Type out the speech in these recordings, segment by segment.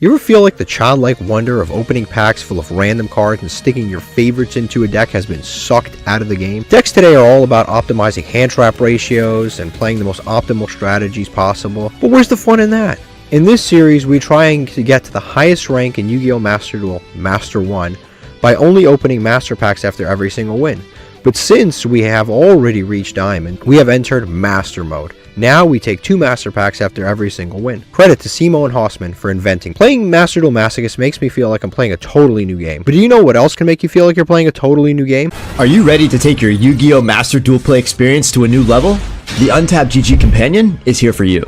You ever feel like the childlike wonder of opening packs full of random cards and sticking your favorites into a deck has been sucked out of the game? Decks today are all about optimizing hand trap ratios and playing the most optimal strategies possible, but where's the fun in that? In this series, we're trying to get to the highest rank in Yu-Gi-Oh! Master Duel, Master 1, by only opening Master Packs after every single win. But since we have already reached Diamond, we have entered Master Mode. Now we take 2 Master Packs after every single win. Credit to Cimo and Hausman for inventing. Playing Master Duel Masochist makes me feel like I'm playing a totally new game. But do you know what else can make you feel like you're playing a totally new game? Are you ready to take your Yu-Gi-Oh! Master Duel Play experience to a new level? The Untapped GG Companion is here for you.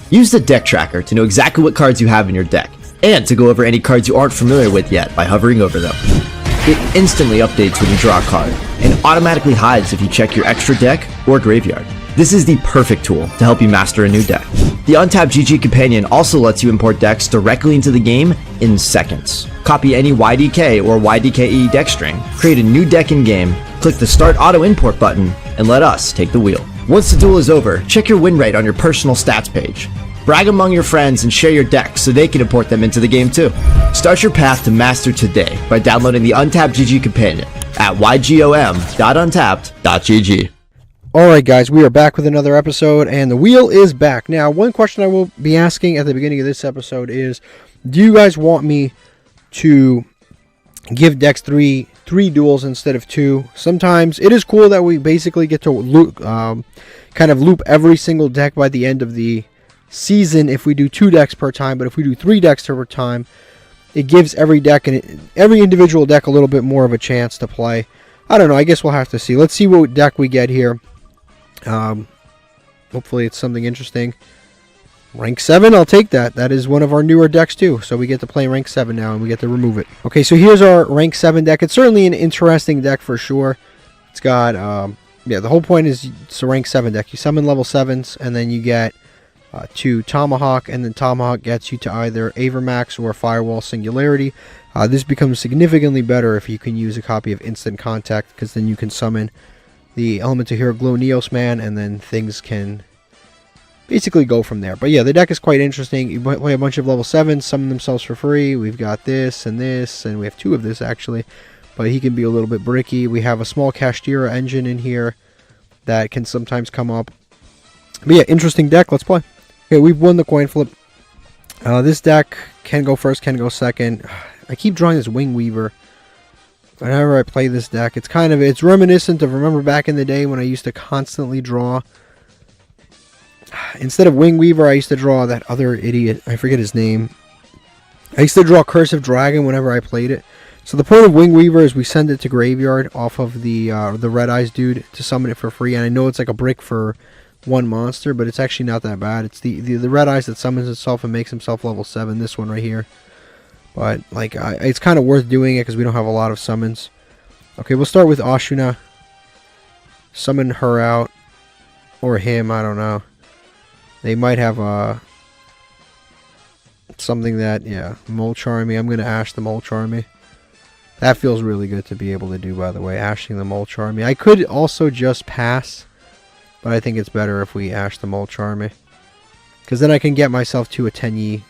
Use the deck tracker to know exactly what cards you have in your deck, and to go over any cards you aren't familiar with yet by hovering over them. It instantly updates when you draw a card, and automatically hides if you check your extra deck or graveyard. This is the perfect tool to help you master a new deck. The Untapped GG Companion also lets you import decks directly into the game in seconds. Copy any YDK or YDKE deck string, create a new deck in-game, click the Start Auto Import button, and let us take the wheel. Once the duel is over, check your win rate on your personal stats page. Brag among your friends and share your decks so they can import them into the game too. Start your path to master today by downloading the Untapped GG Companion at ygom.untapped.gg. Alright guys, we are back with another episode, and the wheel is back. Now, one question I will be asking at the beginning of this episode is, do you guys want me to give decks three duels instead of 2? Sometimes it is cool that we basically get to loop every single deck by the end of the season if we do 2 decks per time, but if we do 3 decks per time, it gives every deck and every individual deck a little bit more of a chance to play. I don't know, I guess we'll have to see. Let's see what deck we get here. Hopefully it's something interesting. Rank 7, I'll take that. That is one of our newer decks too, so we get to play rank 7 now and we get to remove it. Okay, so here's our rank 7 deck. It's certainly an interesting deck for sure. It's got yeah, the whole point is it's a rank 7 deck. You summon level 7s and then you get to Tomahawk, and then Tomahawk gets you to either Avermax or Firewall Singularity. This becomes significantly better if you can use a copy of Instant Contact, because then you can summon the Elemental Hero Glow Neos Man, and then things can basically go from there. But yeah, the deck is quite interesting. You play a bunch of level 7s, summon themselves for free. We've got this, and we have 2 of this actually, but he can be a little bit bricky. We have a small Kashtira engine in here that can sometimes come up. But yeah, interesting deck. Let's play. Okay, we've won the coin flip. This deck can go first, can go second. I keep drawing this Wing Weaver whenever I play this deck. It's reminiscent of, remember back in the day when I used to constantly draw, instead of Wing Weaver, I used to draw that other idiot, I forget his name. I used to draw Cursive Dragon whenever I played it. So the point of Wing Weaver is we send it to graveyard off of the Red Eyes dude to summon it for free, and I know it's like a brick for 1 monster, but it's actually not that bad. It's the Red Eyes that summons itself and makes himself level 7, this one right here. But like it's kind of worth doing it because we don't have a lot of summons. Okay, we'll start with Ashuna. Summon her out, or him, I don't know. They might have something that, yeah, Molch Army. I'm going to Ash the Molch Army. That feels really good to be able to do, by the way, Ashing the Molch Army. I could also just pass, but I think it's better if we Ash the Molch Army, because then I can get myself to a 10-yi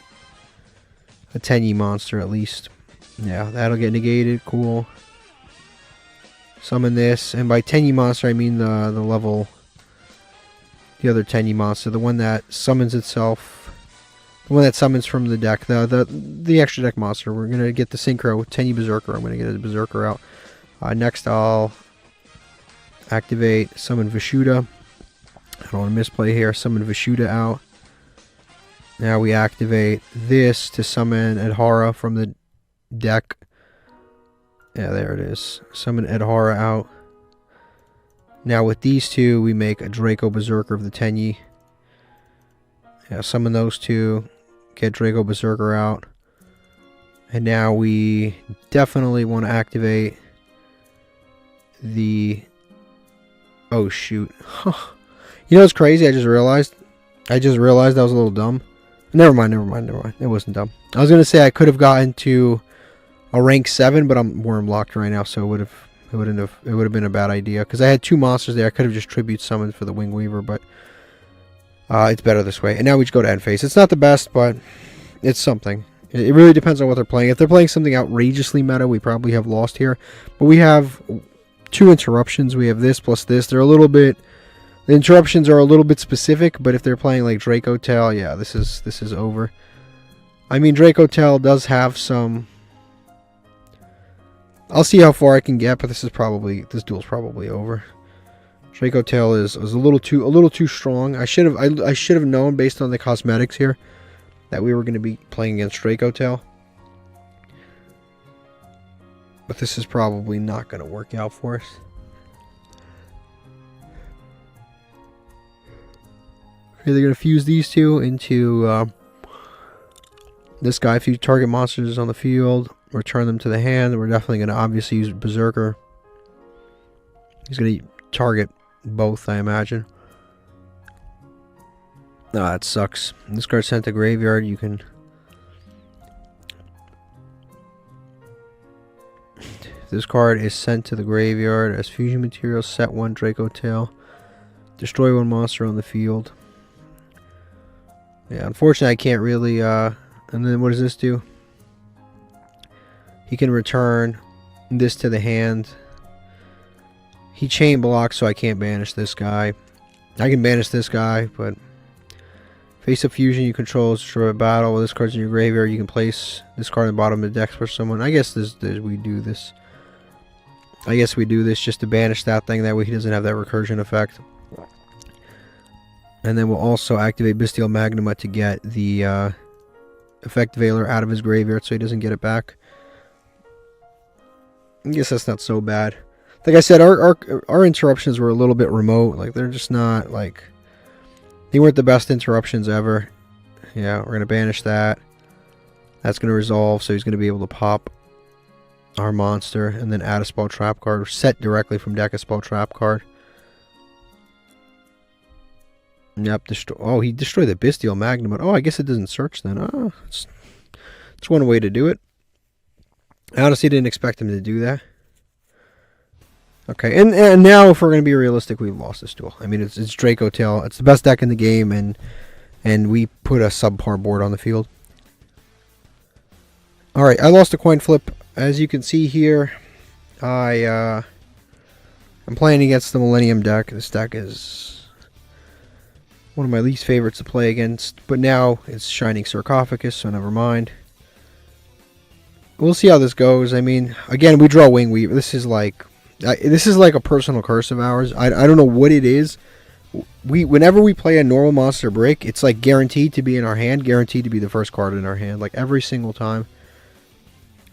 monster at least. Yeah, that'll get negated. Cool. Summon this, and by 10-yi monster I mean the other 10-yi monster, the one that summons itself, the one that summons from the deck, the extra deck monster. We're gonna get the Synchro 10-yi Berserker. I'm gonna get a Berserker out. Next I'll activate summon Vishuda. I don't want to misplay here. Summon Vishuda out. Now we activate this to summon Edhara from the deck. Yeah, there it is. Summon Edhara out. Now with these 2, we make a Draco Berserker of the 10-yi. Yeah, summon those 2. Get Draco Berserker out. And now we definitely want to activate the... Oh, shoot. You know what's crazy? I just realized I was a little dumb. Never mind. It wasn't dumb. I was gonna say I could have gotten to a rank 7, but I'm worm locked right now, so it would have been a bad idea because I had 2 monsters there. I could have just tribute summoned for the Wing Weaver, but it's better this way. And now we just go to end phase. It's not the best, but it's something. It really depends on what they're playing. If they're playing something outrageously meta, we probably have lost here. But we have 2 interruptions. We have this plus this. They're a little bit... The interruptions are a little bit specific, but if they're playing like Draco Tail, yeah, this is over. I mean, Draco Tail does have some... I'll see how far I can get, but this duel's probably over. Draco Tail is a little too strong. I should have known based on the cosmetics here that we were going to be playing against Draco Tail. But this is probably not going to work out for us. Okay, they're going to fuse these two into this guy. If you target monsters on the field, return them to the hand. We're definitely going to obviously use Berserker. He's going to target both, I imagine. Oh, that sucks. This card's sent to graveyard. You can... This card is sent to the graveyard as fusion material. Set 1 Draco Tail. Destroy 1 monster on the field. Yeah, unfortunately I can't really... And then what does this do? He can return this to the hand. He chain blocks, so I can't banish this guy. I can banish this guy, but... Face up fusion you control is destroy a battle. While this card's in your graveyard, you can place this card in the bottom of the deck for someone. I guess we do this. I guess we do this just to banish that thing. That way he doesn't have that recursion effect. And then we'll also activate Bestial Magnuma to get the Effect Veiler out of his graveyard so he doesn't get it back. I guess that's not so bad. Like I said, our interruptions were a little bit remote. Like, they're just not, like... They weren't the best interruptions ever. Yeah, we're going to banish that. That's going to resolve, so he's going to be able to pop our monster and then add a spell trap card. Or set directly from deck a spell trap card. Yep, oh, he destroyed the Bestial Magnum. But, oh, I guess it doesn't search then. Oh, it's one way to do it. I honestly didn't expect him to do that. Okay, and now if we're going to be realistic, we've lost this duel. I mean, it's Draco Tail. It's the best deck in the game, and we put a subpar board on the field. Alright, I lost a coin flip. As you can see here, I'm playing against the Millennium deck. This deck is one of my least favorites to play against, but now it's Shining Sarcophagus, so never mind. We'll see how this goes. I mean, again, we draw Wing Weaver. This is like a personal curse of ours. I don't know what it is. Whenever we play a normal monster break, it's like guaranteed to be in our hand, guaranteed to be the first card in our hand, like every single time.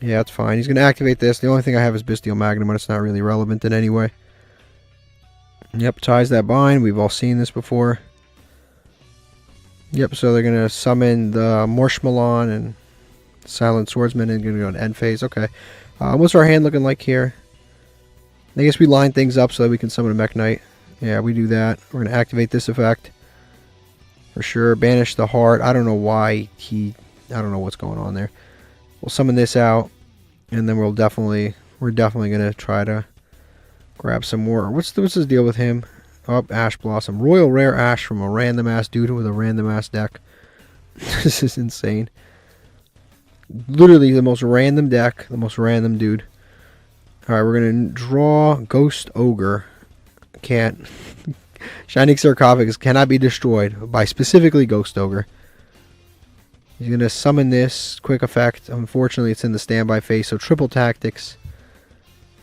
Yeah, that's fine. He's going to activate this. The only thing I have is Bestial Magnum, but it's not really relevant in any way. Yep, ties that bind. We've all seen this before. Yep, so they're going to summon the Marshmallow and Silent Swordsman and going to go in end phase. Okay. What's our hand looking like here? I guess we line things up so that we can summon a Mech Knight. Yeah, we do that. We're going to activate this effect. For sure. Banish the heart. I don't know why I don't know what's going on there. We'll summon this out. And then we're definitely going to try to grab some more. What's the deal with him? Oh, Ash Blossom. Royal Rare Ash from a random ass dude with a random ass deck. This is insane. Literally the most random deck. The most random dude. Alright, we're going to draw Ghost Ogre. Can't. Shining Sarcophagus cannot be destroyed by specifically Ghost Ogre. He's going to summon this. Quick effect. Unfortunately, it's in the standby phase, so Triple Tactics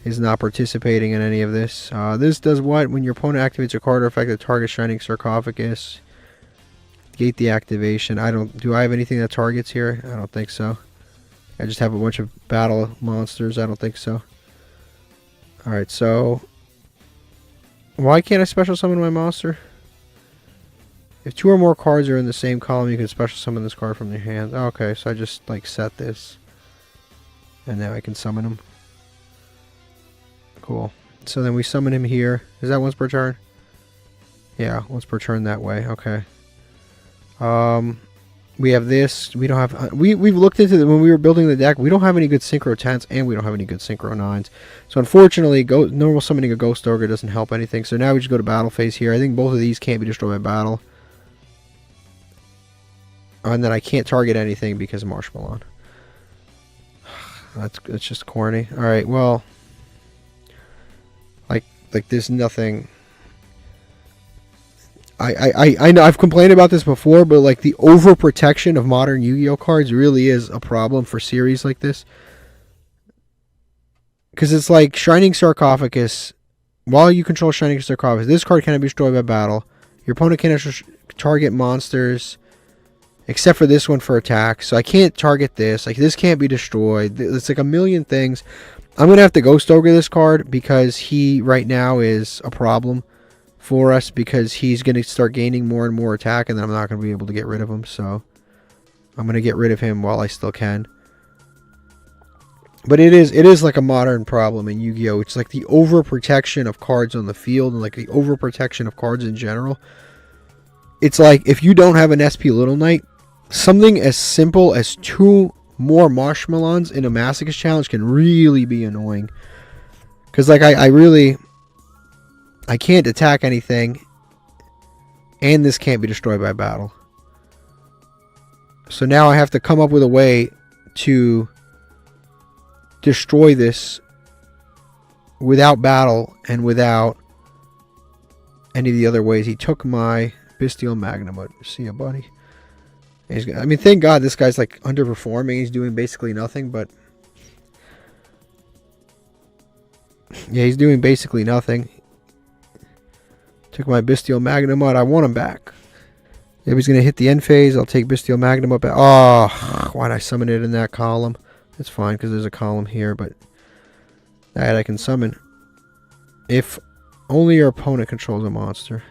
is not participating in any of this. This does what? When your opponent activates a card or effect that targets Shining Sarcophagus. Gate the activation. Do I have anything that targets here? I don't think so. I just have a bunch of battle monsters. I don't think so. Alright, so why can't I special summon my monster? If 2 or more cards are in the same column, you can special summon this card from your hand. Okay, so I just like set this. And now I can summon him. Cool. So then we summon him here. Is that once per turn? Yeah, once per turn that way. Okay. We have this. We don't have. We've looked into when we were building the deck. We don't have any good Synchro 10s, and we don't have any good Synchro 9s. So unfortunately, normal summoning a Ghost Ogre doesn't help anything. So now we just go to battle phase here. I think both of these can't be destroyed by battle, and then I can't target anything because of Marshmallow. That's just corny. All right, well, like there's nothing. I know I've complained about this before, but like the overprotection of modern Yu-Gi-Oh cards really is a problem for series like this. Because it's like Shining Sarcophagus. While you control Shining Sarcophagus, this card cannot be destroyed by battle. Your opponent cannot target monsters, except for this one for attack. So I can't target this. Like this can't be destroyed. It's like a million things. I'm going to have to Ghost Ogre this card because he right now is a problem for us because he's going to start gaining more and more attack and then I'm not going to be able to get rid of him. So I'm going to get rid of him while I still can. But it is like a modern problem in Yu-Gi-Oh! It's like the overprotection of cards on the field and like the overprotection of cards in general. It's like if you don't have an SP Little Knight, something as simple as 2 more Marshmallows in a Masochist challenge can really be annoying. Because like I can't attack anything and this can't be destroyed by battle. So now I have to come up with a way to destroy this without battle and without any of the other ways. He took my Bestial Magnum. See ya, buddy. I mean, thank God this guy's like underperforming. He's doing basically nothing, but yeah, he's doing basically nothing. Took my Bestial Magnum out. I want him back. If he's going to hit the end phase, I'll take Bestial Magnum up. Oh, why'd I summon it in that column? It's fine because there's a column here, but that I can summon if only your opponent controls a monster.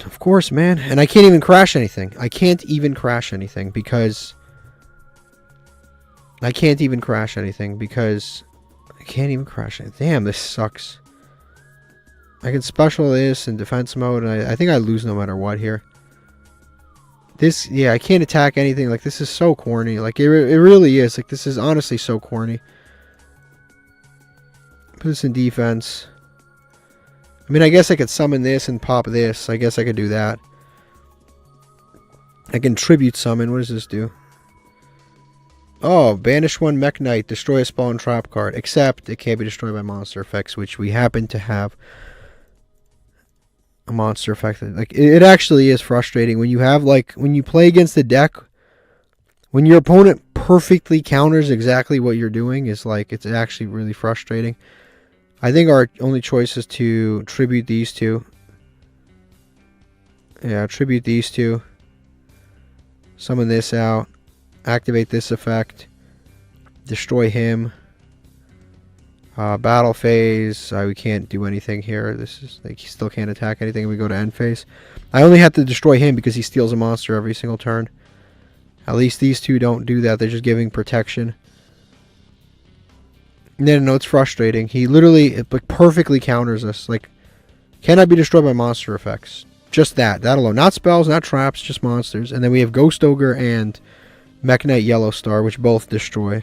Of course, man. And I can't even crash anything. I can't even crash anything because I can't even crash anything. Damn, this sucks. I can special this in defense mode, and I think I lose no matter what here. This, yeah, I can't attack anything. Like, this is so corny. Like, it really is. Like, this is honestly so corny. Put this in defense. I mean, I guess I could summon this and pop this. I guess I could do that. I can tribute summon. What does this do? Oh, banish 1 Mech Knight. Destroy a spawn trap card. Except it can't be destroyed by monster effects, which we happen to have a monster effect. Like, it actually is frustrating when you have, like, when you play against the deck, when your opponent perfectly counters exactly what you're doing, is like, it's actually really frustrating. I think our only choice is to tribute these two. Yeah, tribute these two. Summon this out. Activate this effect. Destroy him. Battle phase. We can't do anything here. This is like he still can't attack anything. We go to end phase. I only have to destroy him because he steals a monster every single turn. At least these two don't do that. They're just giving protection. No, it's frustrating. He literally like perfectly counters us. Like, cannot be destroyed by monster effects. Just that alone. Not spells, not traps, just monsters. And then we have Ghost Ogre and Mech Knight Yellow Star, which both destroy.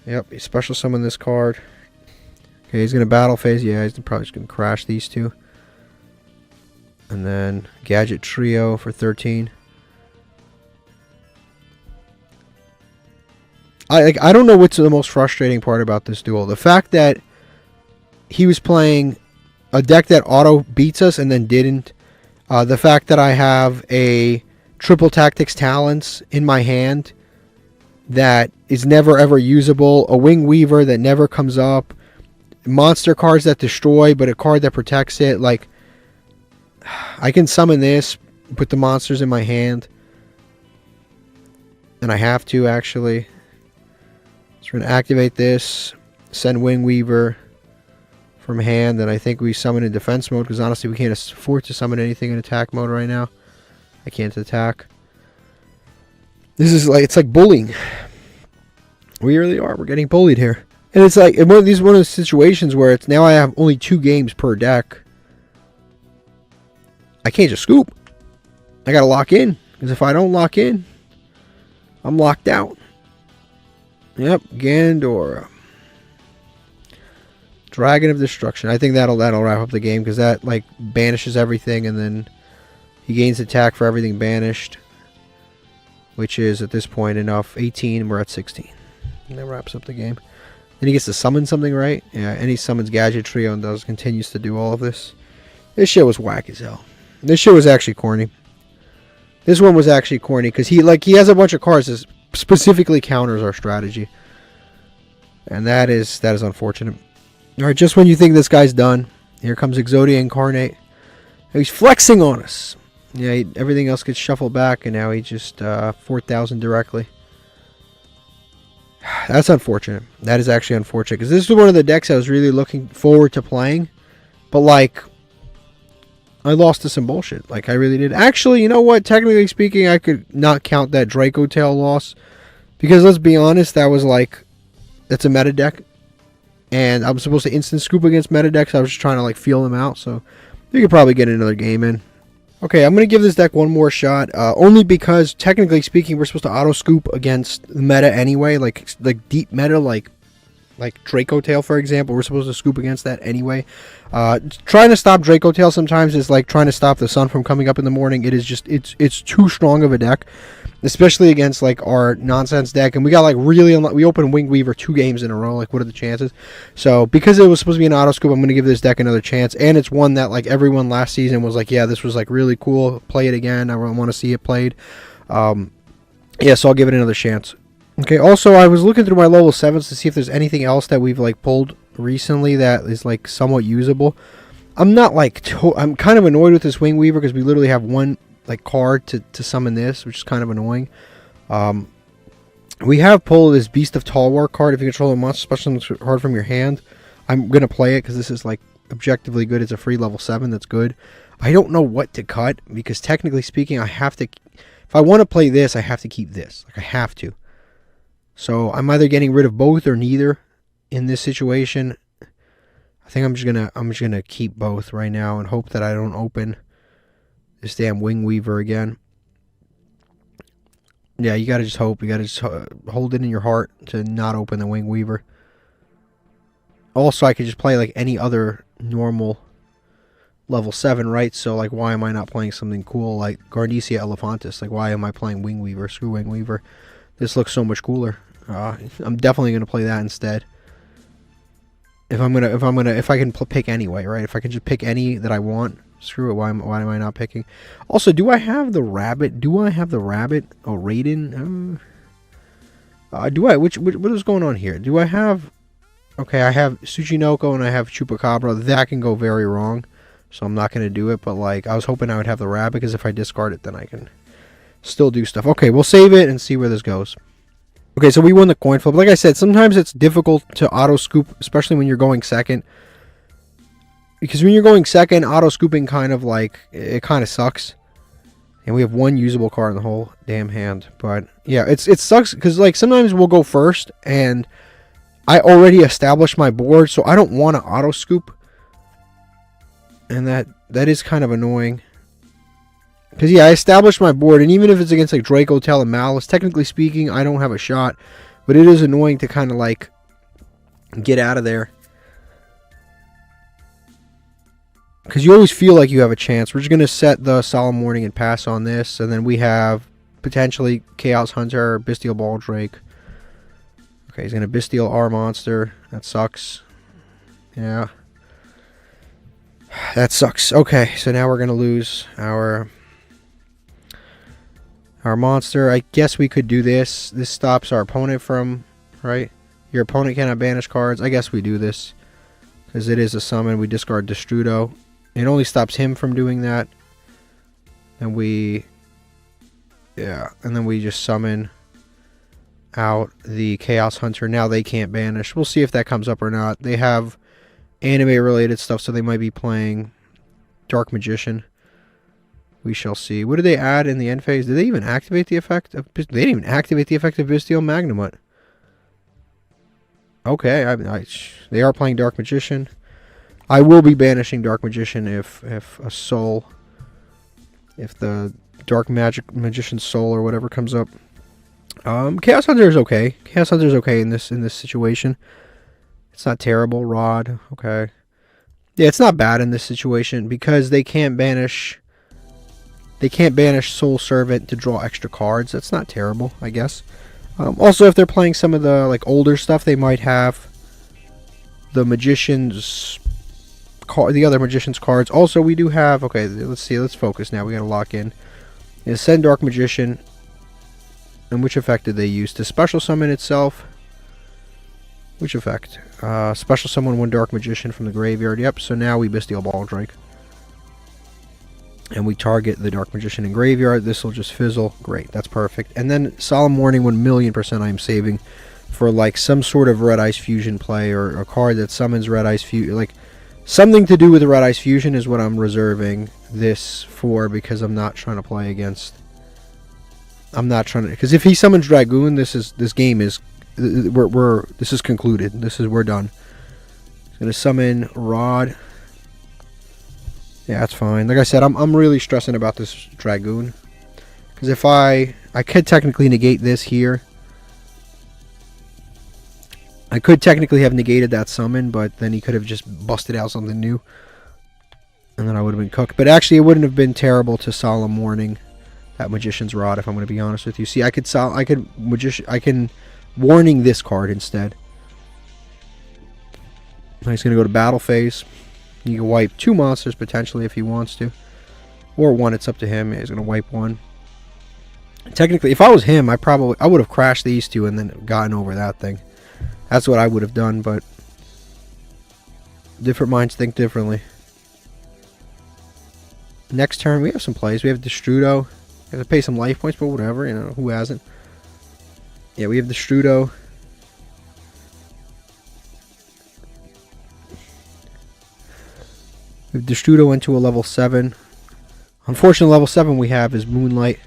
Yep, he special summon this card. Okay, he's going to battle phase. Yeah, he's probably just going to crash these two. And then Gadget Trio for 13. I don't know what's the most frustrating part about this duel. The fact that he was playing a deck that auto beats us and then didn't. The fact that I have a Triple Tactics Talents in my hand that is never ever usable. A Wing Weaver that never comes up. Monster cards that destroy, but a card that protects it. Like, I can summon this, put the monsters in my hand. And I have to, actually. So we're going to activate this, send Wing Weaver from hand, and I think we summon in defense mode, because honestly we can't afford to summon anything in attack mode right now. I can't attack. This is like, it's like bullying. We really are. We're getting bullied here. And it's like, one of those situations where it's now I have only 2 games per deck. I can't just scoop. I got to lock in, because if I don't lock in, I'm locked out. Yep, Gandora. Dragon of Destruction. I think that'll wrap up the game because that like banishes everything and then he gains attack for everything banished. which is at this point enough. 18, we're at 16. And that wraps up the game. Then he gets to summon something, right? Yeah, and he summons Gadget Trio and continues to do all of this. This shit was whack as hell. This shit was actually corny. This one was actually corny because he has a bunch of cards that specifically counters our strategy. And that is unfortunate. Alright, just when you think this guy's done, here comes Exodia Incarnate. He's flexing on us. Yeah, everything else gets shuffled back, and now he just 4,000 directly. That's unfortunate. That is actually unfortunate, because this is one of the decks I was really looking forward to playing. But, like, I lost to some bullshit. Like, I really did. Actually, you know what? Technically speaking, I could not count that Draco Tail loss. Because, let's be honest, that was like... That's a meta deck. And I'm supposed to instant scoop against meta decks. I was just trying to, like, feel them out. So, you could probably get another game in. Okay, I'm going to give this deck one more shot, only because, technically speaking, we're supposed to auto-scoop against the meta anyway, like deep meta, like Draco Tail, for example. We're supposed to scoop against that anyway. Trying to stop Draco Tail sometimes is like trying to stop the sun from coming up in the morning. It is just, it's too strong of a deck, especially against, like, our nonsense deck. And we got, like, really, we opened Wing Weaver 2 games in a row. Like, what are the chances? So, because it was supposed to be an auto-scoop, I'm going to give this deck another chance. And it's one that, like, everyone last season was like, yeah, this was, like, really cool. Play it again. I want to see it played. Yeah, so I'll give it another chance. Okay, also, I was looking through my level 7s to see if there's anything else that we've, like, pulled recently that is, like, somewhat usable. I'm not, like, I'm kind of annoyed with this Wing Weaver because we literally have one, like, card to summon this, which is kind of annoying. We have pulled this Beast of Talwar card. If you control a monster, special card from your hand, I'm going to play it because this is, like, objectively good. It's a free level 7 that's good. I don't know what to cut because, technically speaking, I have to... If I want to play this, I have to keep this. Like, I have to. So, I'm either getting rid of both or neither in this situation. I think I'm just gonna keep both right now and hope that I don't open this damn Wing Weaver again. Yeah, you gotta just hope. You gotta just hold it in your heart to not open the Wing Weaver. Also, I could just play like any other normal level 7, right? So, like, why am I not playing something cool like Garnecia Elephantis? Like, why am I playing Wing Weaver? Screw Wing Weaver. This looks so much cooler. I'm definitely gonna play that instead. If I can pick anyway, right? If I can just pick any that I want. Screw it. Why am I not picking? Also, do I have the rabbit? Oh, Raiden. What is going on here? Do I have? Okay, I have Tsuchinoko and I have Chupacabra. That can go very wrong, so I'm not gonna do it. But, like, I was hoping I would have the rabbit because if I discard it, then I can still do stuff. Okay, we'll save it and see where this goes. Okay, so we won the coin flip. Like I said, sometimes it's difficult to auto scoop, especially when you're going second. Because when you're going second, auto scooping kind of like, it kind of sucks. And we have one usable card in the whole damn hand. But yeah, it sucks because, like, sometimes we'll go first and I already established my board, so I don't want to auto scoop. And that is kind of annoying. Because, yeah, I established my board, and even if it's against, like, Draco Tail and Malice, technically speaking, I don't have a shot. But it is annoying to kind of, like, get out of there. Because you always feel like you have a chance. We're just going to set the Solemn Warning and pass on this. And then we have, potentially, Chaos Hunter, Bestial Baldrake. Okay, he's going to Bestial our monster. That sucks. Yeah. That sucks. Okay, so now we're going to lose our monster. I guess we could do this. This stops our opponent from, right? Your opponent cannot banish cards. I guess we do this because it is a summon. We discard Destrudo. It only stops him from doing that. And we, yeah, and then we just summon out the Chaos Hunter. Now they can't banish. We'll see if that comes up or not. They have anime related stuff, so they might be playing Dark Magician. We shall see. What did they add in the end phase? Did they even activate the effect of... They didn't even activate the effect of Bestial Magnamut. Okay, they are playing Dark Magician. I will be banishing Dark Magician if a soul... If the Dark Magician soul or whatever comes up. Chaos Hunter is okay. Chaos Hunter is okay in this situation. It's not terrible. Rod, okay. Yeah, it's not bad in this situation because they can't banish They can't banish Soul Servant to draw extra cards. That's not terrible, I guess. Also, if they're playing some of the like older stuff, they might have the Magician's card, the other Magician's cards. Also, we do have. Okay, let's see. Let's focus now. We got to lock in. Is Send Dark Magician. And which effect did they use? To special summon itself. Which effect? Special summon 1 Dark Magician from the graveyard. Yep, so now we Bestial Baldrake. And we target the Dark Magician in graveyard. This will just fizzle. Great, that's perfect. And then Solemn Warning, 1,000,000% I'm saving for like some sort of Red Ice Fusion play, or a card that summons Red Ice Fusion. Like, something to do with the Red Ice Fusion is what I'm reserving this for, because I'm not trying to play against... I'm not trying to... Because if he summons Dragoon, this game is... this is concluded. We're done. He's gonna summon Rod. Yeah, that's fine. Like I said, I'm really stressing about this Dragoon, because if I could technically negate this here. I could technically have negated that summon, but then he could have just busted out something new, and then I would have been cooked. But actually, it wouldn't have been terrible to Solemn Warning that Magician's Rod, if I'm going to be honest with you. See, I can Warning this card instead. He's going to go to battle phase. You can wipe 2 monsters potentially if he wants to, or 1. It's up to him. He's going to wipe 1. Technically, if I was him, I would have crashed these 2 and then gotten over that thing. That's what I would have done, but different minds think differently. Next turn, we have some plays. We have Destrudo. We have to pay some life points, but whatever. You know, who hasn't? Yeah, we have Destrudo. We have Destrudo into a level 7. Unfortunately, level 7 we have is Moonlight.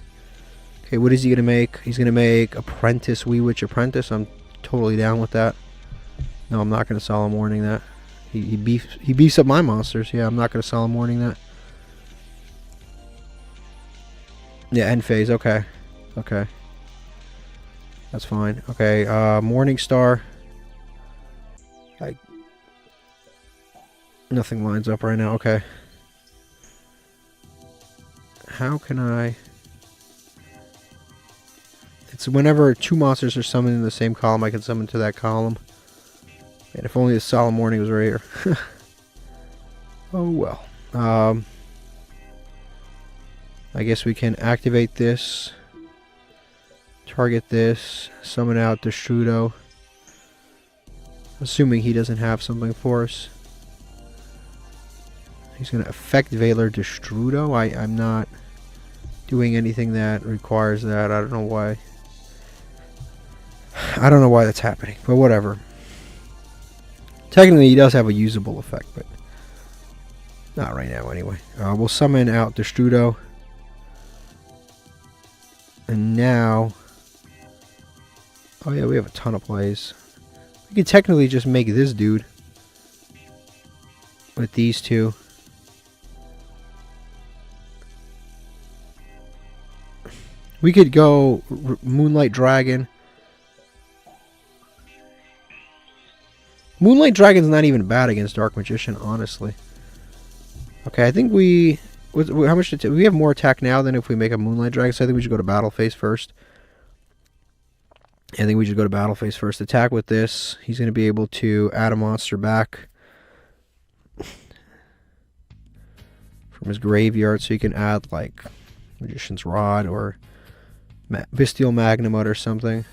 Okay, what is he going to make? He's going to make Apprentice, Wee Witch Apprentice. I'm totally down with that. No, I'm not going to Solemn Warning that. He beefs up my monsters. Yeah, I'm not going to Solemn Warning that. Yeah, end phase. Okay. Okay. That's fine. Okay, Morning Star. Nothing lines up right now. Okay. How can I... It's whenever 2 monsters are summoned in the same column, I can summon to that column. And if only the Solemn Warning was right here. Oh well. I guess we can activate this. Target this. Summon out Destrudo. Assuming he doesn't have something for us. He's going to affect Valor Destrudo. I'm not doing anything that requires that. I don't know why. I don't know why that's happening, but whatever. Technically, he does have a usable effect, but not right now anyway. We'll summon out Destrudo. And now... Oh yeah, we have a ton of plays. We could technically just make this dude with these 2. We could go Moonlight Dragon. Moonlight Dragon's not even bad against Dark Magician, honestly. Okay, I think we... How much did we have more attack now than if we make a Moonlight Dragon? So I think we should go to battle phase first. I think we should go to battle phase first. Attack with this. He's going to be able to add a monster back from his graveyard, so he can add like Magician's Rod or Bestial Magnamut or something.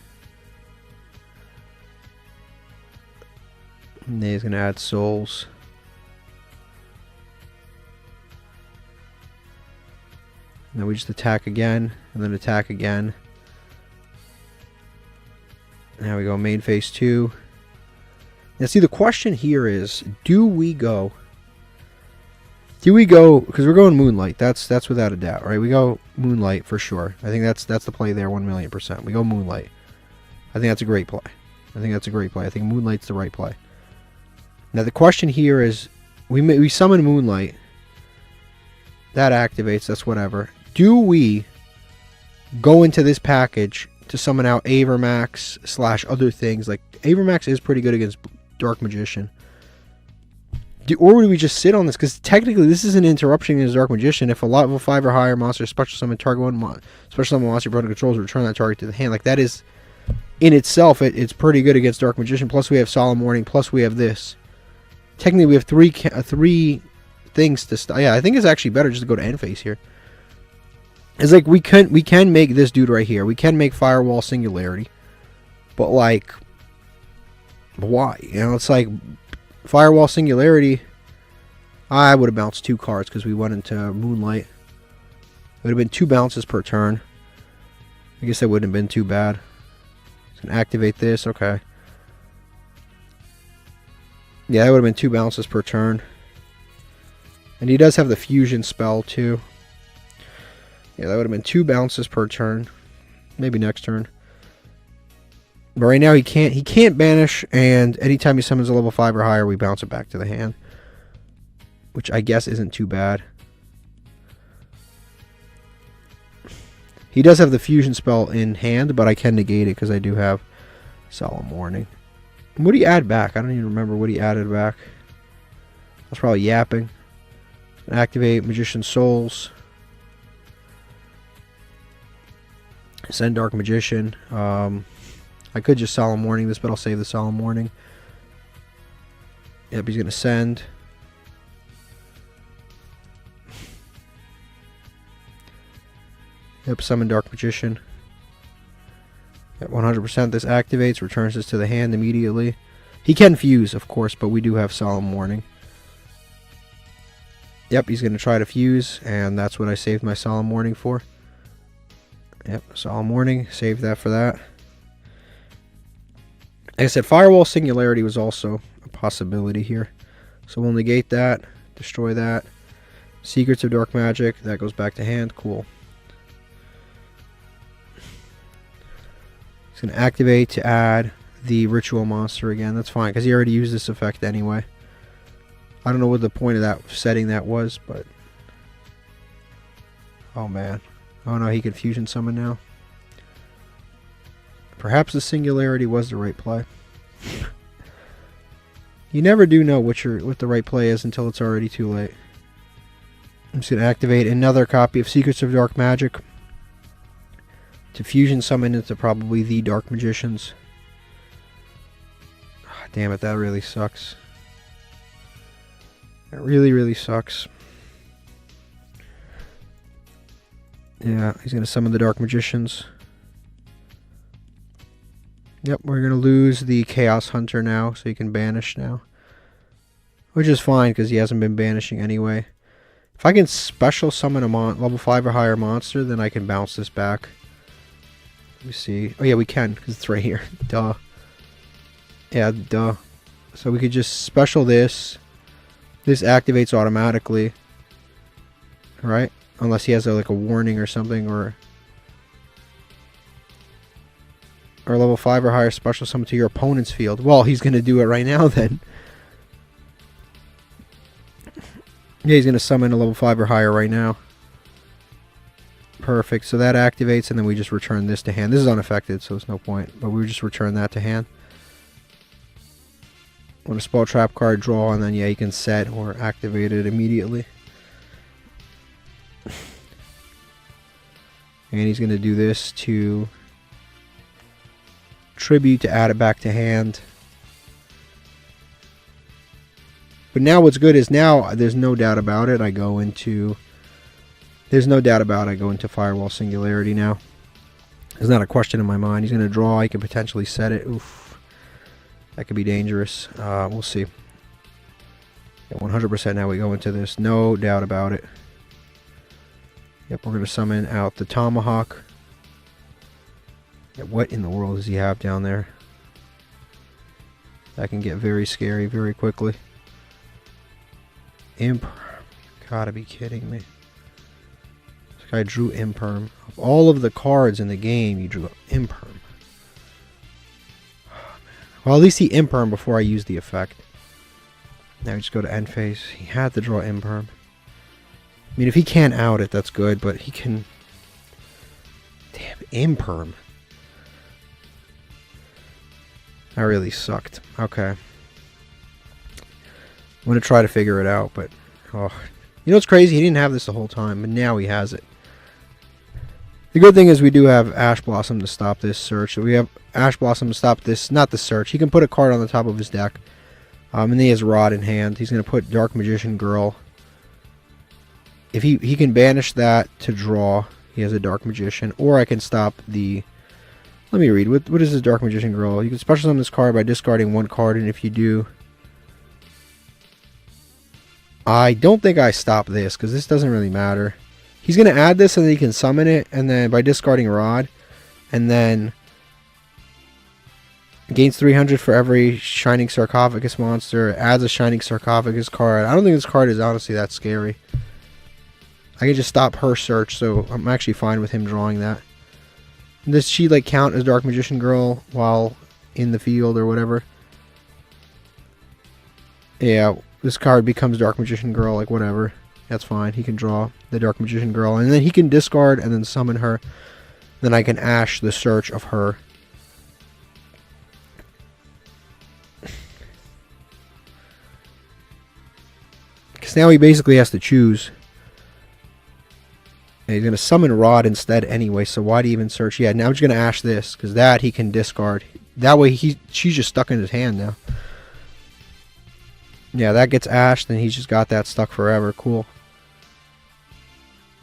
And then he's going to add souls. And then we just attack again, and then attack again. Now we go main phase 2. Now see, the question here is, do we go, because we're going Moonlight, that's without a doubt, right? We go Moonlight for sure. I think that's the play there, 1,000,000%. We go Moonlight. I think that's a great play. I think Moonlight's the right play. Now the question here is, we summon Moonlight. That activates, that's whatever. Do we go into this package to summon out Avermax / other things? Like, Avermax is pretty good against Dark Magician. Or would we just sit on this? Because technically, this is an interruption in his Dark Magician. If a level 5 or higher monster special summon target one special summon monster your opponent controls, return that target to the hand. Like, that is, in itself, it's pretty good against Dark Magician. Plus, we have Solemn Warning. Plus, we have this. Technically, we have three things to... Yeah, I think it's actually better just to go to end phase here. It's like, we can make this dude right here. We can make Firewall Singularity. But, like, why? You know, it's like... Firewall Singularity, I would have bounced 2 cards because we went into Moonlight. It would have been 2 bounces per turn. I guess that wouldn't have been too bad. So activate this, okay. Yeah, that would have been 2 bounces per turn. And he does have the fusion spell too. Yeah, that would have been 2 bounces per turn. Maybe next turn. But right now he can't banish, and anytime he summons a level 5 or higher, we bounce it back to the hand. Which I guess isn't too bad. He does have the fusion spell in hand, but I can negate it because I do have Solemn Warning. And what do you add back? I don't even remember what he added back. That's probably yapping. Activate Magician Souls. Send Dark Magician. I could just Solemn Warning this, but I'll save the Solemn Warning. Yep, he's going to send. Yep, summon Dark Magician. Yep, 100% this activates, returns this to the hand immediately. He can fuse, of course, but we do have Solemn Warning. Yep, he's going to try to fuse, and that's what I saved my Solemn Warning for. Yep, Solemn Warning, save that for that. Like I said, Firewall Singularity was also a possibility here. So we'll negate that, destroy that. Secrets of Dark Magic, that goes back to hand, cool. He's going to activate to add the Ritual Monster again. That's fine, because he already used this effect anyway. I don't know what the point of that setting that was, but... Oh man. Oh no, he can fusion summon now. Perhaps the Singularity was the right play. You never do know what the right play is until it's already too late. I'm just going to activate another copy of Secrets of Dark Magic to fusion summon into probably the Dark Magicians. Oh, damn it, that really sucks. It really, really sucks. Yeah, he's going to summon the Dark Magicians. Yep, we're going to lose the Chaos Hunter now, so he can banish now. Which is fine, because he hasn't been banishing anyway. If I can special summon a level 5 or higher monster, then I can bounce this back. Let me see. Oh yeah, we can, because it's right here. Duh. Yeah, duh. So we could just special this. This activates automatically. Right? Unless he has like a warning or something, or level 5 or higher special summon to your opponent's field. Well, he's going to do it right now then. Yeah, he's going to summon a level 5 or higher right now. Perfect. So that activates, and then we just return this to hand. This is unaffected, so there's no point. But we just return that to hand. When a spell trap card, draw, and then yeah, you can set or activate it immediately. And he's going to do this to tribute to add it back to hand. But now what's good is now there's no doubt about it. I go into Firewall Singularity now. There's not a question in my mind. He's going to draw. I could potentially set it. Oof. That could be dangerous. We'll see. Yeah, 100% now we go into this. No doubt about it. Yep, we're going to summon out the Tomahawk. Yeah, what in the world does he have down there? That can get very scary very quickly. Imp. Gotta be kidding me. This guy drew Imperm. Of all of the cards in the game, you drew Imperm. Oh, well, at least he Imperm before I use the effect. Now we just go to end phase. He had to draw Imperm. I mean, if he can't out it, that's good, but he can... Damn, Imperm. That really sucked. Okay. I'm going to try to figure it out, but... Oh. You know what's crazy? He didn't have this the whole time, but now he has it. The good thing is we do have Ash Blossom to stop this search. So we have Ash Blossom to stop this, not the search. He can put a card on the top of his deck. And then he has Rod in hand. He's going to put Dark Magician Girl. If he can banish that to draw, he has a Dark Magician. Or I can stop the... Let me read. What is this Dark Magician Girl? You can special summon this card by discarding one card, and if you do... I don't think I stop this, because this doesn't really matter. He's going to add this, and then he can summon it, and then by discarding Rod, and then gains 300 for every Shining Sarcophagus monster, adds a Shining Sarcophagus card. I don't think this card is honestly that scary. I can just stop her search, so I'm actually fine with him drawing that. Does she like count as Dark Magician Girl while in the field or whatever? Yeah, this card becomes Dark Magician Girl, like whatever. That's fine. He can draw the Dark Magician Girl, and then he can discard and then summon her. Then I can Ash the search of her. Because now he basically has to choose. And he's going to summon Rod instead anyway, so why do you even search? Yeah, now I'm just going to Ash this, because that he can discard. That way she's just stuck in his hand now. Yeah, that gets Ashed, and he's just got that stuck forever. Cool.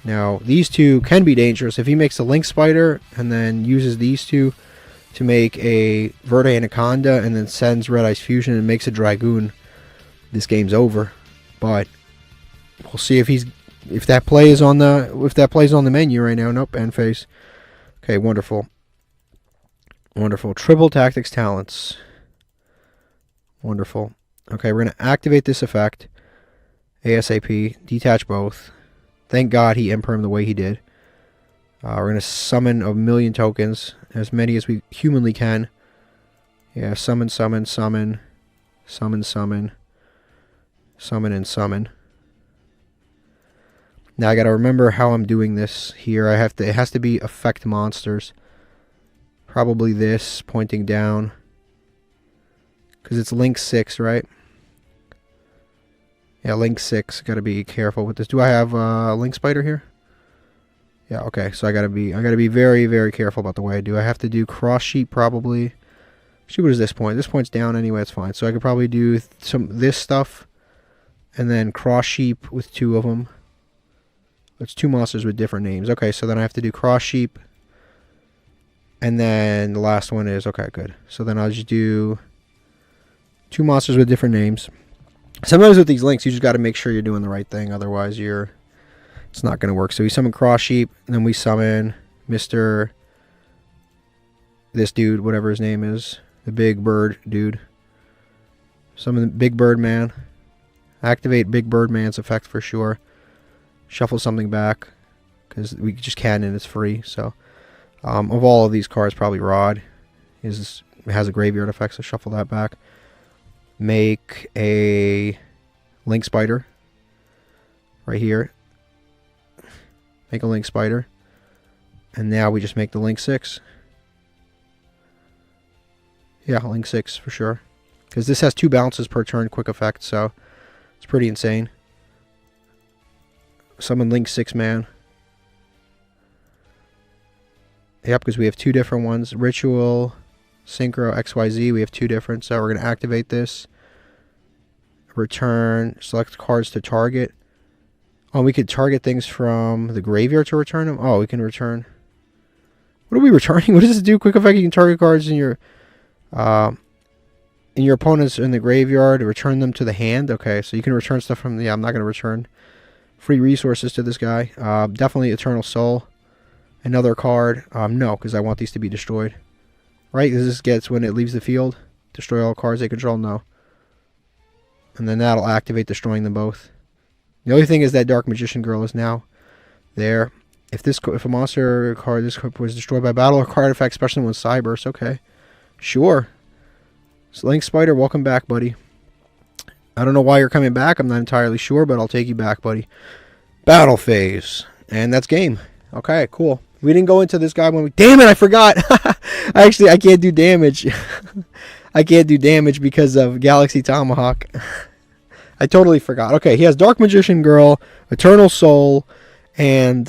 Now, these two can be dangerous. If he makes a Link Spider, and then uses these two to make a Verde Anaconda, and then sends Red Ice Fusion and makes a Dragoon, this game's over. But we'll see if that play is on the menu right now. Nope, end phase. Okay, wonderful. Wonderful. Triple Tactics Talents. Wonderful. Okay, we're going to activate this effect. ASAP. Detach both. Thank God he impermed the way he did. We're going to summon a million tokens. As many as we humanly can. Yeah, summon, summon, summon. Summon, summon. Summon and summon. Now I got to remember how I'm doing this here. It has to be affect monsters. Probably this, pointing down. Because it's Link 6, right? Yeah, Link 6. Got to be careful with this. Do I have Link Spider here? Yeah, okay. So I gotta be very, very careful about the way I do. I have to do cross sheet probably. See, what is this point? This point's down anyway. It's fine. So I could probably do this stuff, and then cross sheep with two of them. It's two monsters with different names. Okay, so then I have to do cross sheep, and then the last one is okay. Good. So then I'll just do two monsters with different names. Sometimes with these links, you just got to make sure you're doing the right thing. Otherwise, it's not going to work. So we summon Cross Sheep, and then we summon Mr. This dude, whatever his name is. The Big Bird dude. Summon Big Bird Man. Activate Big Bird Man's effect for sure. Shuffle something back, because we just can and it's free. So, of all of these cards, probably Rod has a graveyard effect, so shuffle that back. Make a Link Spider right here. Make a Link Spider. And now we just make the Link 6. Yeah, Link 6 for sure. Because this has 2 bounces per turn, quick effect, so it's pretty insane. Summon Link 6 man. Yep, because we have 2 different ones. Ritual, Synchro, XYZ. We have 2 different, so we're going to activate this. Return, select cards to target. Oh, we could target things from the graveyard to return them? Oh, we can return. What are we returning? What does this do? Quick effect, you can target cards in your opponents in the graveyard, return them to the hand. Okay, so you can return stuff from the... Yeah, I'm not going to return free resources to this guy. Definitely Eternal Soul. Another card. No, because I want these to be destroyed. Right? Because this gets when it leaves the field. Destroy all cards they control? No. And then that'll activate destroying them both. The only thing is that Dark Magician Girl is now there. If a monster card was destroyed by battle or card effect, especially when Cyburst, okay. Sure. So Link Spider, welcome back, buddy. I don't know why you're coming back. I'm not entirely sure, but I'll take you back, buddy. Battle phase. And that's game. Okay, cool. We didn't go into this guy when we... Damn it, I forgot! Actually, I can't do damage. I can't do damage because of Galaxy Tomahawk. I totally forgot. Okay, he has Dark Magician Girl, Eternal Soul, and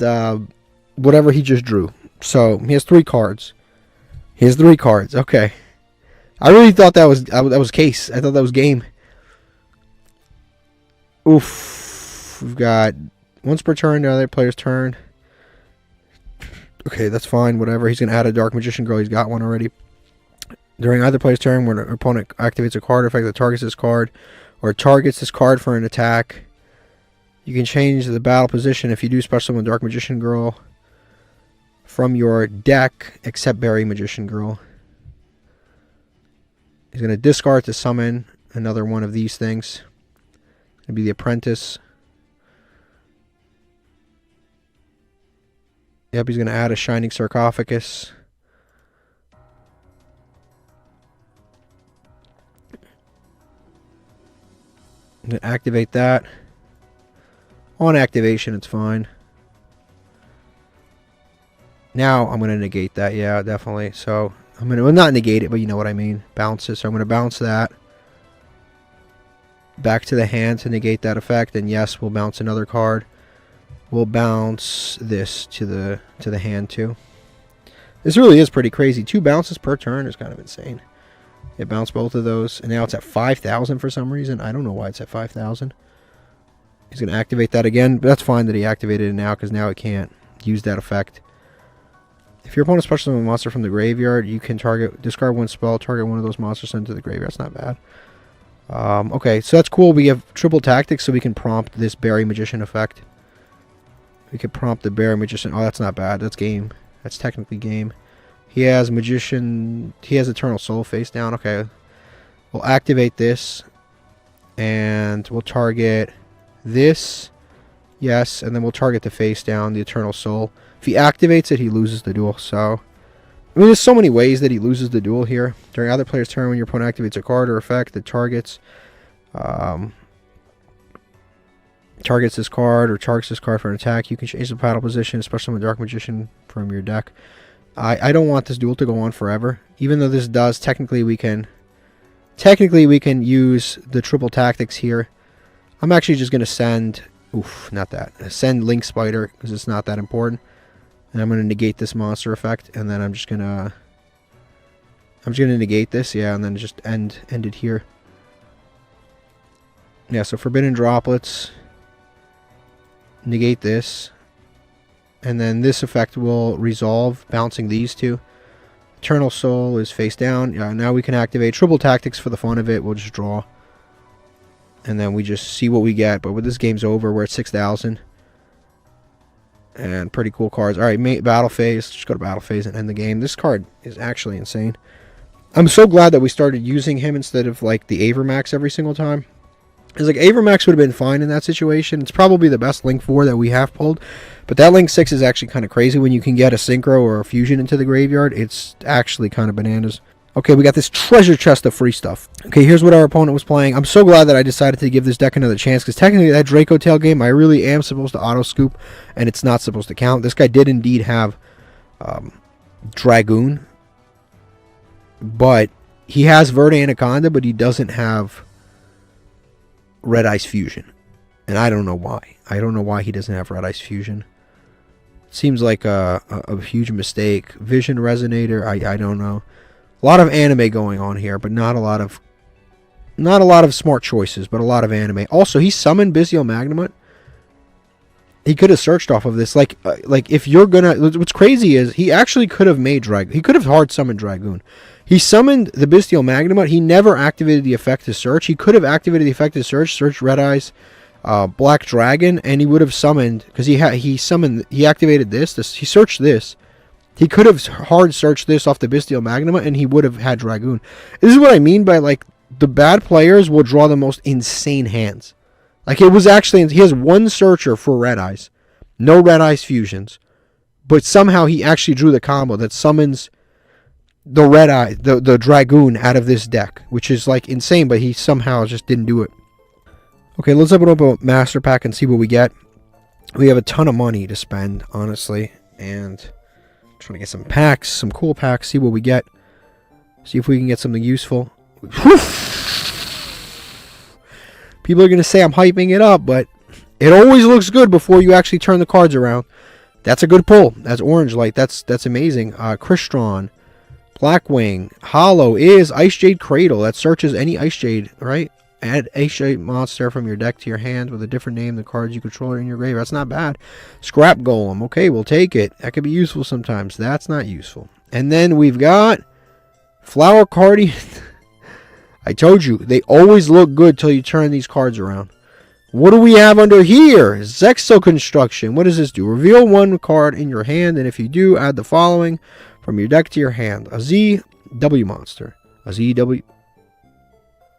whatever he just drew. So he has 3 cards. He has 3 cards. Okay. I really thought that was case. I thought that was game. Oof. We've got once per turn, the other player's turn. Okay, that's fine. Whatever. He's going to add a Dark Magician Girl. He's got one already. During either player's turn, when an opponent activates a card effect that targets this card, or targets this card for an attack, you can change the battle position if you do special summon Dark Magician Girl from your deck, except Berry Magician Girl. He's going to discard to summon another one of these things. It'll be the Apprentice. Yep, he's going to add a Shining Sarcophagus. I'm going to activate that. On activation, it's fine. Now I'm going to negate that. Yeah, definitely. So I'm going to, well, not negate it, but you know what I mean. Bounce it. So I'm going to bounce that back to the hand to negate that effect. And yes, we'll bounce another card. We'll bounce this to the hand too. This really is pretty crazy. 2 bounces per turn is kind of insane. It bounced both of those, and now it's at 5,000 for some reason. I don't know why it's at 5,000. He's going to activate that again, but that's fine that he activated it now, because now it can't use that effect. If your opponent special summons a monster from the graveyard, you can discard 1 spell, target one of those monsters, sent to the graveyard. That's not bad. Okay, so that's cool. We have triple tactics, so we can prompt this Berry Magician effect. We can prompt the Berry Magician. Oh, that's not bad. That's game. That's technically game. He has Magician. He has Eternal Soul face down. Okay. We'll activate this. And we'll target this. Yes. And then we'll target the face down, the Eternal Soul. If he activates it, he loses the duel. So, I mean, there's so many ways that he loses the duel here. During other player's turn, when your opponent activates a card or effect that targets this card or targets this card for an attack, you can change the battle position, especially with Dark Magician from your deck. I don't want this duel to go on forever. Even though this does, technically we can use the triple tactics here. I'm actually just going to send, not that. Send Link Spider, because it's not that important. And I'm going to negate this monster effect, and then I'm just going to negate this, yeah, and then just end it here. Yeah, so Forbidden Droplets, negate this. And then this effect will resolve, bouncing these 2. Eternal Soul is face down. Yeah, now we can activate Triple Tactics for the fun of it. We'll just draw. And then we just see what we get. But when this game's over, we're at 6,000. And pretty cool cards. Alright, battle phase. Just go to battle phase and end the game. This card is actually insane. I'm so glad that we started using him instead of like the Avermax every single time. It's like Avermax would have been fine in that situation. It's probably the best Link 4 that we have pulled. But that Link 6 is actually kind of crazy when you can get a Synchro or a Fusion into the graveyard. It's actually kind of bananas. Okay, we got this treasure chest of free stuff. Okay, here's what our opponent was playing. I'm so glad that I decided to give this deck another chance, because technically that Draco Tail game, I really am supposed to auto-scoop, and it's not supposed to count. This guy did indeed have Dragoon, but he has Verde Anaconda, but he doesn't have Red Ice Fusion. And I don't know why. I don't know why he doesn't have Red Ice Fusion. Seems like a huge mistake. Vision Resonator, I don't know. A lot of anime going on here, but not a lot of smart choices, but a lot of anime. Also, he summoned Bystial Magnemite. He could have searched off of this. Like if you're gonna, what's crazy is he actually could have made Dragoon. He could have hard summoned Dragoon. He summoned the Bystial Magnemite. He never activated the effect to search. He could have activated the effect to search Red Eyes, Black Dragon, and he would have summoned, because he activated this. He searched this. He could have hard searched this off the Bystial Magnemite, and he would have had Dragoon. This is what I mean by, like, the bad players will draw the most insane hands. Like, it was actually, he has one searcher for Red Eyes, no Red Eyes fusions, but somehow he actually drew the combo that summons the Red Eye, the Dragoon out of this deck, which is, like, insane, but he somehow just didn't do it. Okay, let's open up a Master Pack and see what we get. We have a ton of money to spend, honestly, and trying to get some packs, some cool packs, see what we get. See if we can get something useful. People are going to say I'm hyping it up, but it always looks good before you actually turn the cards around. That's a good pull. That's Orange Light. That's amazing. Crystron, Blackwing, Hollow is Ice Jade Cradle. That searches any Ice Jade, right? Add Ice Jade monster from your deck to your hand with a different name. The cards you control are in your grave. That's not bad. Scrap Golem. Okay, we'll take it. That could be useful sometimes. That's not useful. And then we've got Flower Cardian. I told you, they always look good till you turn these cards around. What do we have under here? Zexo Construction. What does this do? Reveal one card in your hand, and if you do, add the following from your deck to your hand. A ZW monster. A ZW.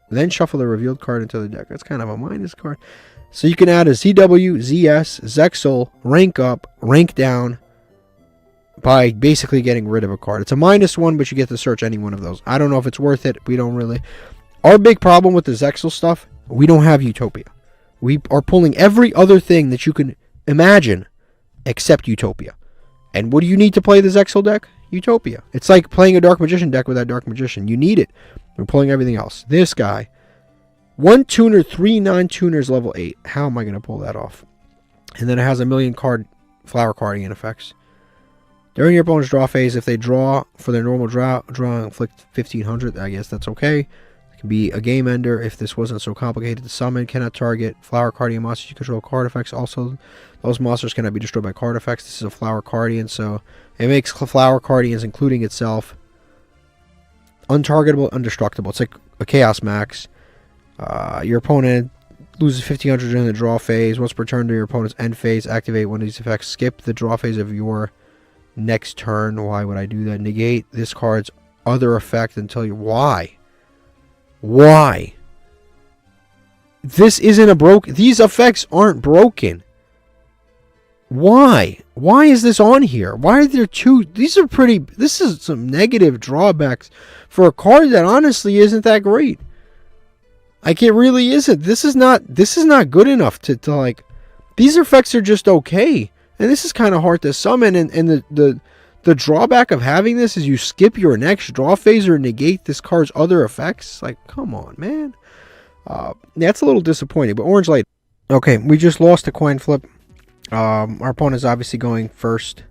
Then shuffle the revealed card into the deck. That's kind of a minus card. So you can add a ZW, ZS, Zexal, rank up, rank down by basically getting rid of a card. It's a -1, but you get to search any one of those. I don't know if it's worth it. We don't really. Our big problem with the Zexal stuff, we don't have Utopia. We are pulling every other thing that you can imagine except Utopia. And what do you need to play the Zexal deck? Utopia. It's like playing a Dark Magician deck without Dark Magician. You need it. We're pulling everything else. This guy. 1 tuner, 3 non-tuners, level 8. How am I going to pull that off? And then it has a million card Flower Cardian effects. During your opponent's draw phase, if they draw for their normal draw inflict 1500. I guess that's okay. Can be a game ender if this wasn't so complicated to summon. Cannot target Flower Cardian monsters you control card effects. Also, those monsters cannot be destroyed by card effects. This is a Flower Cardian, so it makes Flower Cardians, including itself, untargetable, indestructible. It's like a Chaos Max. Your opponent loses 1500 during the draw phase. Once per turn to your opponent's end phase, activate one of these effects. Skip the draw phase of your next turn. Why would I do that? Negate this card's other effect until you... Why? Why? This isn't a broke. These effects aren't broken. Why? Why is this on here? Why are there two? These are pretty. This is some negative drawbacks for a card that honestly isn't that great. Like, it really isn't. This is not good enough to like. These effects are just okay, and this is kind of hard to summon. And the drawback of having this is you skip your next draw phase or negate this card's other effects. Like, come on, man. That's a little disappointing, but Orange Light. Okay, we just lost a coin flip. Our opponent's obviously going first.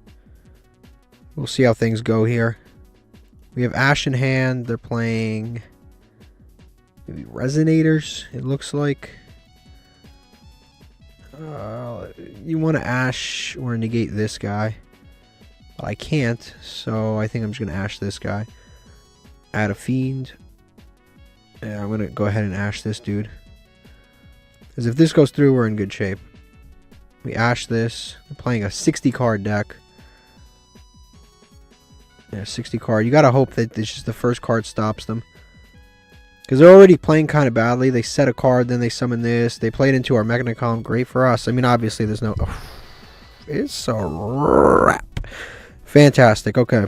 We'll see how things go here. We have Ash in hand. They're playing maybe Resonators, it looks like. You want to Ash or negate this guy. But I can't, so I think I'm just going to Ash this guy. Add a Fiend. Yeah, I'm going to go ahead and Ash this dude. Because if this goes through, we're in good shape. We Ash this. We're playing a 60 card deck. Yeah, 60 card. You got to hope that this is the first card stops them. Because they're already playing kind of badly. They set a card, then they summon this. They play it into our Magna column. Great for us. I mean, obviously, there's no... It's a wrap. Fantastic. Okay.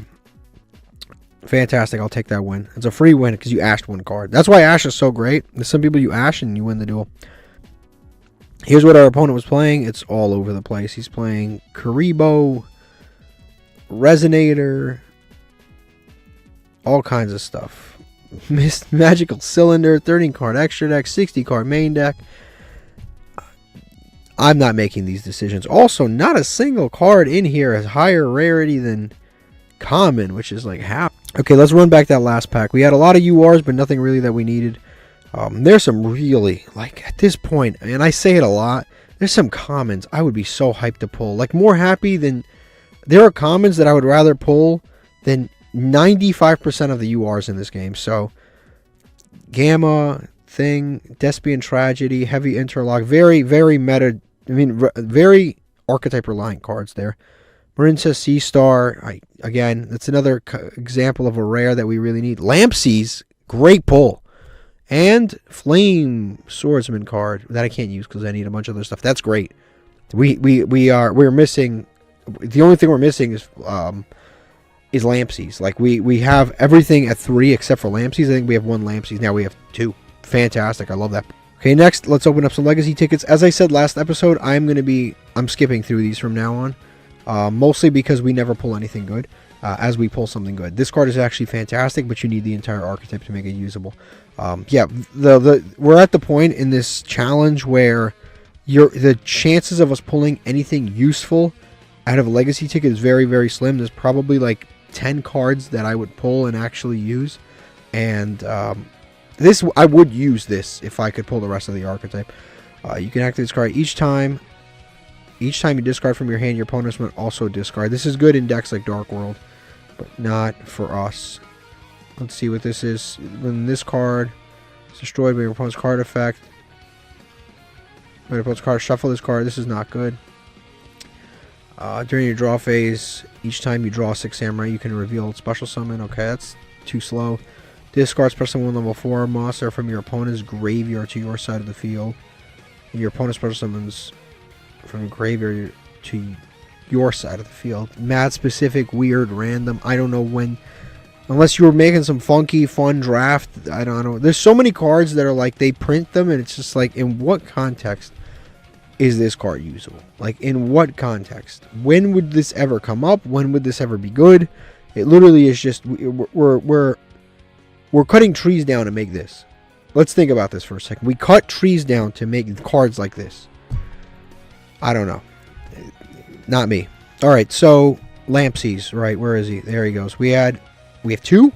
Fantastic. I'll take that win. It's a free win because you ashed one card. That's why Ash is so great. There's some people you ash and you win the duel. Here's what our opponent was playing. It's all over the place. He's playing Karibo, Resonator, all kinds of stuff. Magical Cylinder, 13 card extra deck, 60 card main deck. I'm not making these decisions. Also, not a single card in here has higher rarity than common, which is like half. Okay, let's run back that last pack. We had a lot of URs, but nothing really that we needed. There's some really, like, at this point, and I say it a lot, there's some commons I would be so hyped to pull. Like, more happy than... There are commons that I would rather pull than 95% of the URs in this game. So, Gamma, Thing, Despian Tragedy, Heavy Interlock, very, very meta... I mean, very archetype-reliant cards there. Marinsa, Sea-Star, again, that's another example of a rare that we really need. Lampsies, great pull. And Flame Swordsman card that I can't use because I need a bunch of other stuff. That's great. We're missing... The only thing we're missing is Lampsies. Like, we have everything at 3 except for Lampsies. I think we have 1 Lampsies. Now we have 2. Fantastic. I love that. Okay, next, let's open up some Legacy tickets. As I said last episode, I'm skipping through these from now on. Mostly because we never pull anything good. as we pull something good. This card is actually fantastic, but you need the entire archetype to make it usable. Yeah, we're at the point in this challenge where the chances of us pulling anything useful out of a legacy ticket is very, very slim. There's probably like 10 cards that I would pull and actually use, and I would use this if I could pull the rest of the archetype. You can activate this card each time. Each time you discard from your hand, your opponents would also discard. This is good in decks like Dark World, but not for us. Let's see what this is. When this card is destroyed by your opponent's card effect, when your opponent's card, shuffle this card. This is not good. During your draw phase, each time you draw 6 samurai, you can reveal special summon. Okay, that's too slow. Discard special summon level 4 monster from your opponent's graveyard to your side of the field. And your opponent's special summons from graveyard to your side of the field. Mad specific, weird, random. I don't know when. Unless you were making some funky, fun draft. I don't know. There's so many cards that are like, they print them and it's just like, in what context is this card usable? Like, in what context? When would this ever come up? When would this ever be good? It literally is just, we're cutting trees down to make this. Let's think about this for a second. We cut trees down to make cards like this. I don't know. Not me. Alright, so Lampsies, right? Where is he? There he goes. We have 2?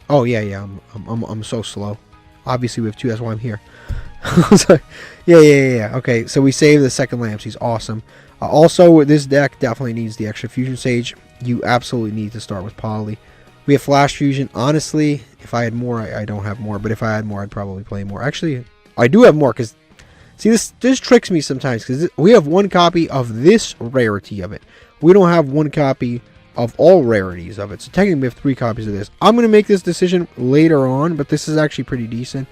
Oh yeah. I'm so slow. Obviously we have 2, that's why I'm here. Yeah. Okay, so we saved the second Lampsies. Awesome. Also, this deck definitely needs the extra Fusion Sage. You absolutely need to start with Poly. We have Flash Fusion. Honestly, if I had more, I don't have more, but if I had more, I'd probably play more. Actually, I do have more, because see, this tricks me sometimes, because we have 1 copy of this rarity of it. We don't have 1 copy of all rarities of it. So technically we have 3 copies of this. I'm going to make this decision later on, but this is actually pretty decent.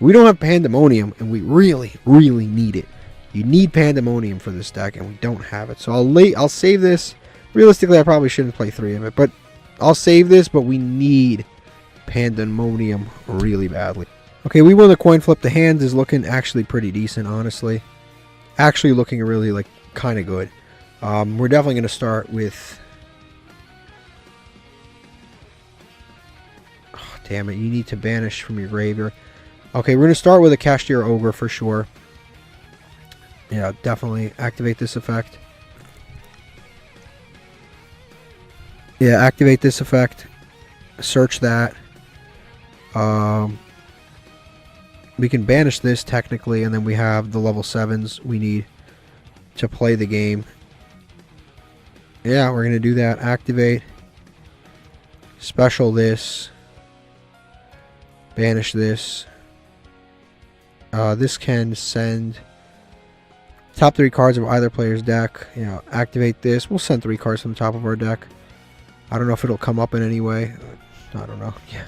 We don't have Pandemonium, and we really, really need it. You need Pandemonium for this deck, and we don't have it. So I'll save this. Realistically, I probably shouldn't play 3 of it, but I'll save this, but we need Pandemonium really badly. Okay, we won the coin flip. The hand is looking actually pretty decent, honestly. Actually looking really, like, kind of good. We're definitely going to start with... Oh, damn it, you need to banish from your graveyard. Okay, we're going to start with a Cashier Ogre for sure. Yeah, definitely activate this effect. Yeah, activate this effect. Search that. We can banish this technically, and then we have the level 7s we need to play the game. Yeah, we're going to do that. Activate. Special this. Banish this. This can send top 3 cards of either player's deck. You know, activate this. We'll send 3 cards from the top of our deck. I don't know if it'll come up in any way. I don't know. Yeah.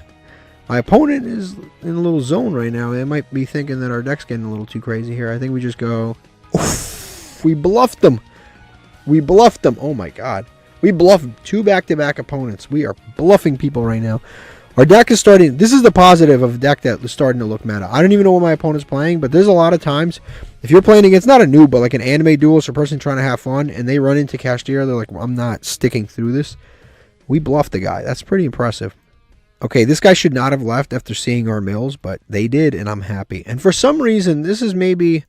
My opponent is in a little zone right now. They might be thinking that our deck's getting a little too crazy here. I think we just go... Oof, we bluffed them. We bluffed them. Oh my god. We bluffed 2 back-to-back opponents. We are bluffing people right now. Our deck is starting... This is the positive of a deck that is starting to look meta. I don't even know what my opponent's playing, but there's a lot of times... If you're playing against, not a noob, but like an anime duelist or person trying to have fun, and they run into Cashier, they're like, well, I'm not sticking through this. We bluffed the guy. That's pretty impressive. Okay, this guy should not have left after seeing our mills, but they did, and I'm happy. And for some reason, this is maybe...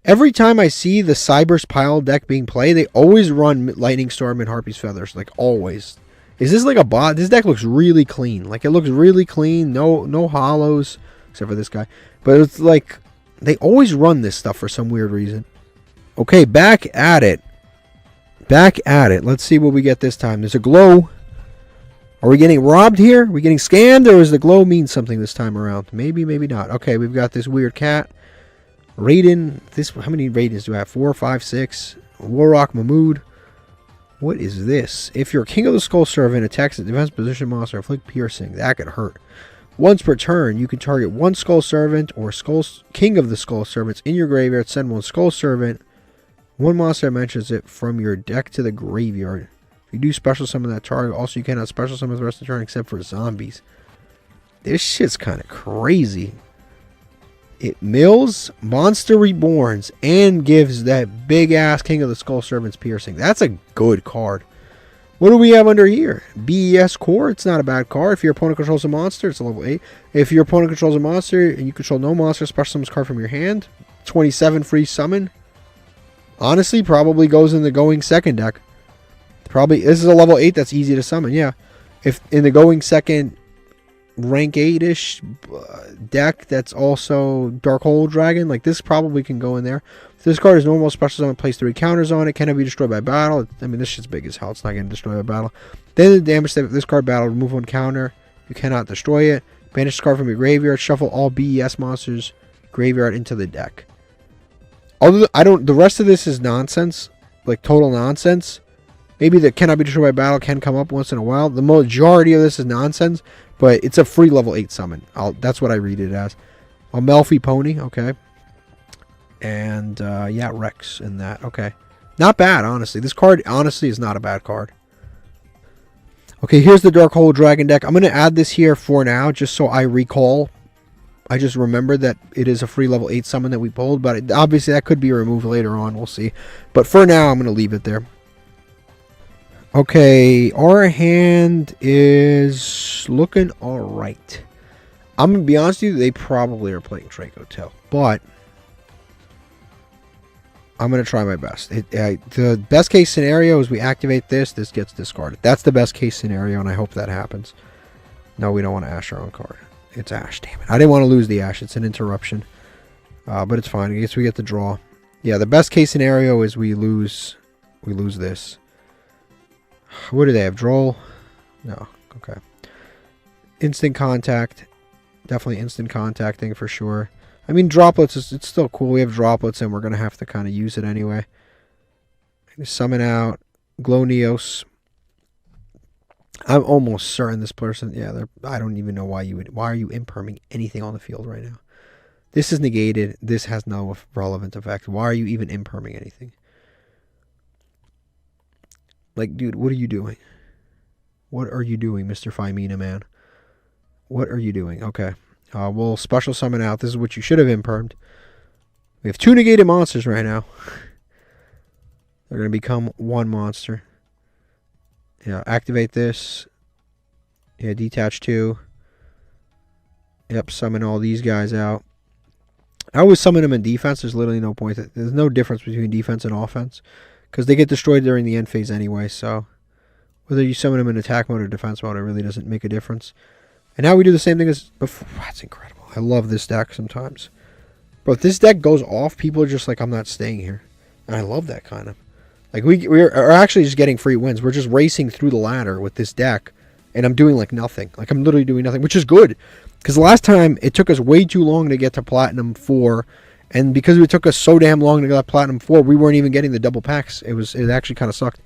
Every time I see the Cyber's Pile deck being played, they always run Lightning Storm and Harpy's Feathers. Like, always. Is this like a bot? This deck looks really clean. Like, it looks really clean. No hollows, except for this guy. But it's like, they always run this stuff for some weird reason. Okay, back at it. Back at it. Let's see what we get this time. There's a glow. Are we getting robbed here? Are we getting scammed? Or does the glow mean something this time around? Maybe, maybe not. Okay, we've got this weird cat. Raiden. How many Raidens do I have? 4, 5, 6. Warrock Mahmood. What is this? If your King of the Skull Servant attacks a defense position monster, inflict piercing. That could hurt. Once per turn, you can target 1 Skull Servant or King of the Skull Servants in your graveyard. Send 1 Skull Servant. 1 monster mentions it from your deck to the graveyard. If you do special summon that target, also you cannot special summon the rest of the turn except for zombies. This shit's kind of crazy. It mills Monster Reborns and gives that big ass King of the Skull Servants piercing. That's a good card. What do we have under here? BES Core. It's not a bad card. If your opponent controls a monster, it's a level 8. If your opponent controls a monster and you control no monster, special summons card from your hand. 27 free summon. Honestly, probably goes in the going second deck. Probably, this is a level 8 that's easy to summon, yeah. If in the going second rank 8-ish deck that's also Dark Hole Dragon, like this probably can go in there. If this card is normal, special summon, place 3 counters on it, cannot be destroyed by battle. I mean, this shit's big as hell. It's not getting destroyed by battle. Then the damage step, if this card battle, remove 1 counter. You cannot destroy it. Banish this card from your graveyard. Shuffle all BES monsters graveyard into the deck. Although the rest of this is nonsense, like total nonsense. Maybe the cannot be destroyed by battle can come up once in a while. The majority of this is nonsense, but it's a free level 8 summon. That's what I read it as. A Melfi Pony, okay. And yeah, Rex in that, okay. Not bad, honestly. This card, honestly, is not a bad card. Okay, here's the Dark Hole Dragon deck. I'm going to add this here for now, just so I recall. I just remembered that it is a free level 8 summon that we pulled, but obviously that could be removed later on. We'll see. But for now, I'm going to leave it there. Okay, our hand is looking alright. I'm going to be honest with you, they probably are playing Draco Tail, but I'm going to try my best. The best case scenario is we activate this gets discarded. That's the best case scenario, and I hope that happens. No, we don't want to Ash our own card. It's Ash, damn it. I didn't want to lose the Ash. It's an interruption. But it's fine. I guess we get the draw. Yeah, the best case scenario is we lose this. What do they have? Droll? No. Okay. Instant contact. Definitely instant contacting for sure. I mean, droplets, it's still cool. We have droplets, and we're going to have to kind of use it anyway. Summon out. Glow Neos. I'm almost certain this person... Yeah, I don't even know why you would... Why are you imperming anything on the field right now? This is negated. This has no relevant effect. Why are you even imperming anything? Like, dude, what are you doing? What are you doing, Mr. Phimena, man? What are you doing? Okay. We'll special summon out. This is what you should have impermed. We have 2 negated monsters right now. They're going to become 1 monster. Yeah, activate this. Yeah, detach 2. Yep, summon all these guys out. I always summon them in defense. There's literally no point. There's no difference between defense and offense. Because they get destroyed during the end phase anyway, so whether you summon them in attack mode or defense mode, it really doesn't make a difference. And now we do the same thing as before. That's incredible. I love this deck sometimes. But if this deck goes off, people are just like, I'm not staying here. And I love that kind of. Like, we're actually just getting free wins. We're just racing through the ladder with this deck. And I'm doing, like, nothing. Like, I'm literally doing nothing, which is good. Because the last time, it took us way too long to get to Platinum 4. And because it took us so damn long to get to Platinum 4, we weren't even getting the double packs. It actually kind of sucked.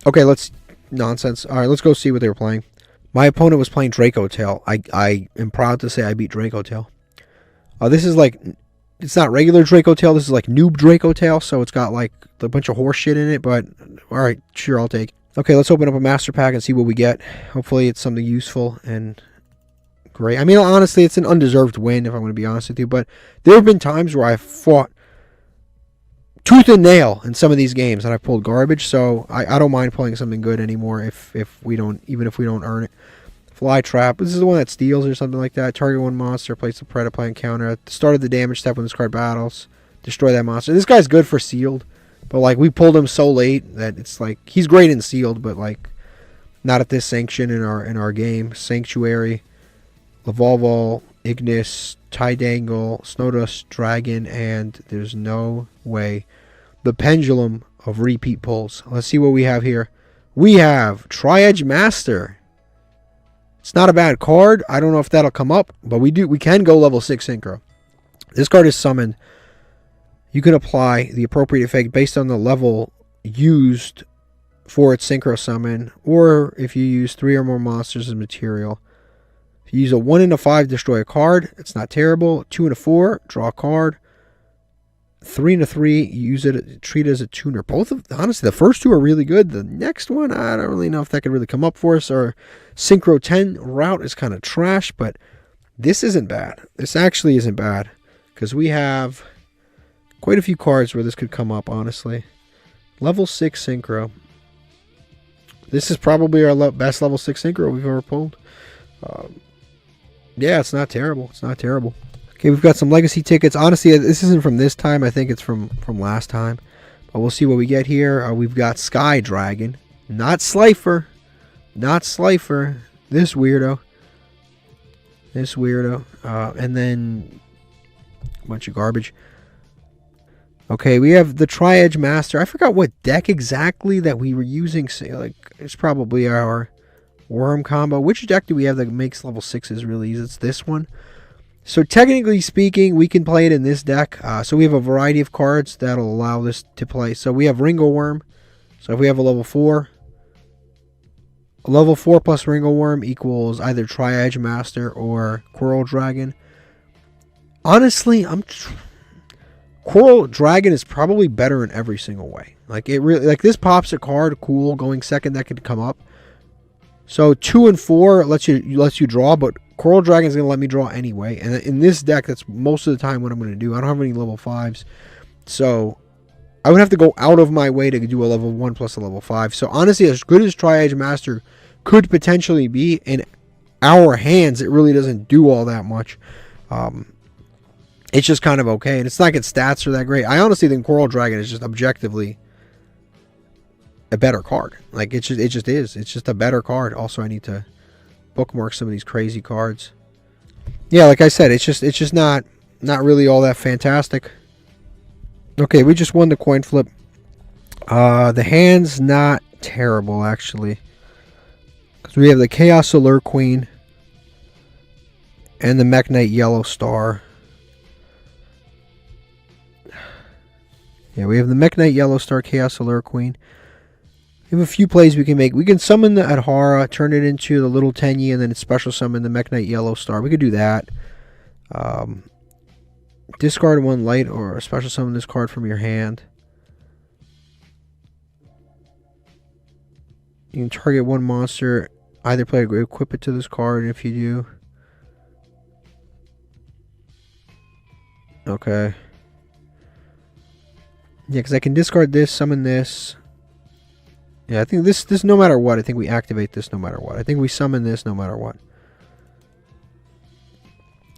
Okay, nonsense. All right, let's go see what they were playing. My opponent was playing Draco Tail. I am proud to say I beat Draco Tail. This is like, it's not regular Draco Tail. This is like noob Draco Tail. So it's got like a bunch of horse shit in it. But all right, sure, I'll take. Okay, let's open up a master pack and see what we get. Hopefully it's something useful and great. I mean, honestly, it's an undeserved win, if I'm going to be honest with you. But there have been times where I've fought tooth and nail in some of these games and I pulled garbage. So I don't mind playing something good anymore if we don't earn it. Fly Trap. This is the one that steals or something like that. Target 1 monster. Place the Predator play encounter. At the start of the damage step when this card battles. Destroy that monster. This guy's good for sealed. But like we pulled him so late that it's like he's great in sealed, but like not at this sanction in our game. Sanctuary. Lavolval, Ignis, Tidangle, Snowdust, Dragon, and there's no way. The Pendulum of repeat pulls. Let's see what we have here. We have Tri-Edge Master. It's not a bad card. I don't know if that'll come up, but we can go level 6 synchro. This card is summoned. You can apply the appropriate effect based on the level used for its synchro summon, or if you use 3 or more monsters as material. If you use a 1 and a 5, destroy a card. It's not terrible. 2 and a 4, draw a card. 3 and a 3, use it, treat it as a tuner. Honestly, the first 2 are really good. The next one, I don't really know if that could really come up for us. Our Synchro 10 route is kind of trash, but this isn't bad. This actually isn't bad because we have quite a few cards where this could come up, honestly. Level 6 Synchro. This is probably our best level 6 synchro we've ever pulled. Yeah, it's not terrible. It's not terrible. Okay, we've got some legacy tickets. Honestly, this isn't from this time. I think it's from last time. But we'll see what we get here. We've got Sky Dragon. Not Slifer. Not Slifer. This weirdo. This weirdo. And then a bunch of garbage. Okay, we have the Tri-Edge Master. I forgot what deck exactly that we were using. Like, it's probably our Worm combo. Which deck do we have that makes level 6s really easy? It's this one. So technically speaking, we can play it in this deck. So we have a variety of cards that'll allow this to play. So we have Ringo Worm. So if we have a level 4, a level 4 plus Ringo Worm equals either Tri-Edge Master or Coral Dragon. Honestly, Coral Dragon is probably better in every single way. Like it really, like this pops a card, cool. Going second, that could come up. So 2 and 4 lets you draw, but Coral Dragon is going to let me draw anyway. And in this deck, that's most of the time what I'm going to do. I don't have any level 5s. So I would have to go out of my way to do a level 1 plus a level 5. So honestly, as good as Tri-Edge Master could potentially be, in our hands, it really doesn't do all that much. It's just kind of okay. And it's not like its stats are that great. I honestly think Coral Dragon is just objectively a better card. Like it just is. It's just a better card. Also, I need to bookmark some of these crazy cards. Yeah, like I said, it's just not really all that fantastic. Okay, we just won the coin flip. The hand's not terrible actually, because we have the Chaos Allure Queen and the Mech Knight Yellow Star. Yeah, we have the Mech Knight Yellow Star, Chaos Allure Queen. We have a few plays we can make. We can summon the Adhara, turn it into the little Tenyi, and then special summon the Mech Knight Yellow Star. We could do that. Discard 1 light or special summon this card from your hand. You can target 1 monster. Either play or equip it to this card if you do. Okay. Yeah, because I can discard this, summon this. Yeah, I think this no matter what. I think we activate this no matter what. I think we summon this no matter what.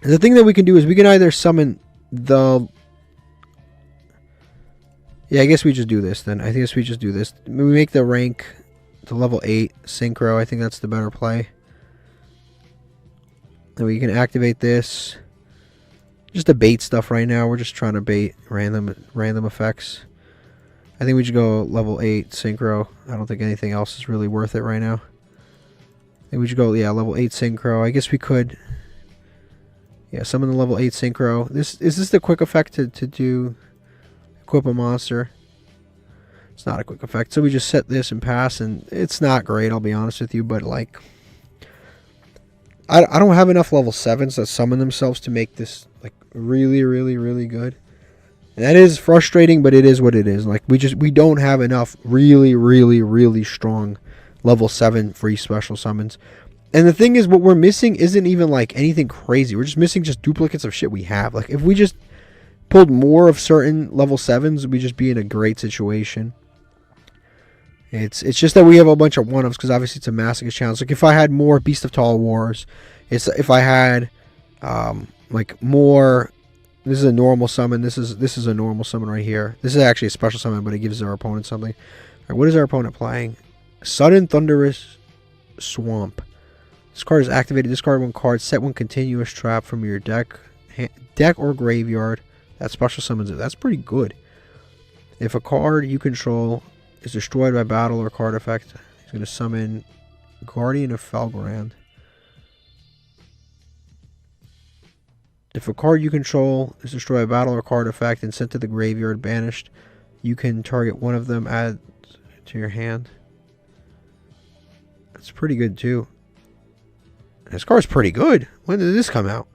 And the thing that we can do is we can either summon the... Yeah, I guess we just do this then. I guess we just do this. We make the rank to level 8 synchro. I think that's the better play. Then we can activate this. Just to bait stuff right now. We're just trying to bait random effects. I think we should go level 8 synchro. I don't think anything else is really worth it right now. I think we should go, yeah, level 8 synchro. I guess we could, yeah, summon the level 8 synchro. Is this the quick effect to do equip a monster? It's not a quick effect, so we just set this and pass, and it's not great, I'll be honest with you, but like, I don't have enough level 7s that summon themselves to make this like really, really, really good. And that is frustrating, but it is what it is. Like we don't have enough really, really, really strong level 7 free special summons. And the thing is, what we're missing isn't even like anything crazy. We're just missing just duplicates of shit we have. Like if we just pulled more of certain level 7s, we'd just be in a great situation. It's just that we have a bunch of one-ups because obviously it's a masochist challenge. Like if I had more Beast of Tall Wars, if I had like more. This is a normal summon. This is a normal summon right here. This is actually a special summon, but it gives our opponent something. All right, what is our opponent playing? Sudden Thunderous Swamp. This card is activated. Discard 1 card. Set 1 continuous trap from your deck or graveyard. That special summons it. That's pretty good. If a card you control is destroyed by battle or card effect, he's going to summon Guardian of Felgrand. If a card you control is destroyed by battle or card effect and sent to the graveyard banished, you can target one of them, add to your hand. That's pretty good too. This card's pretty good. When did this come out?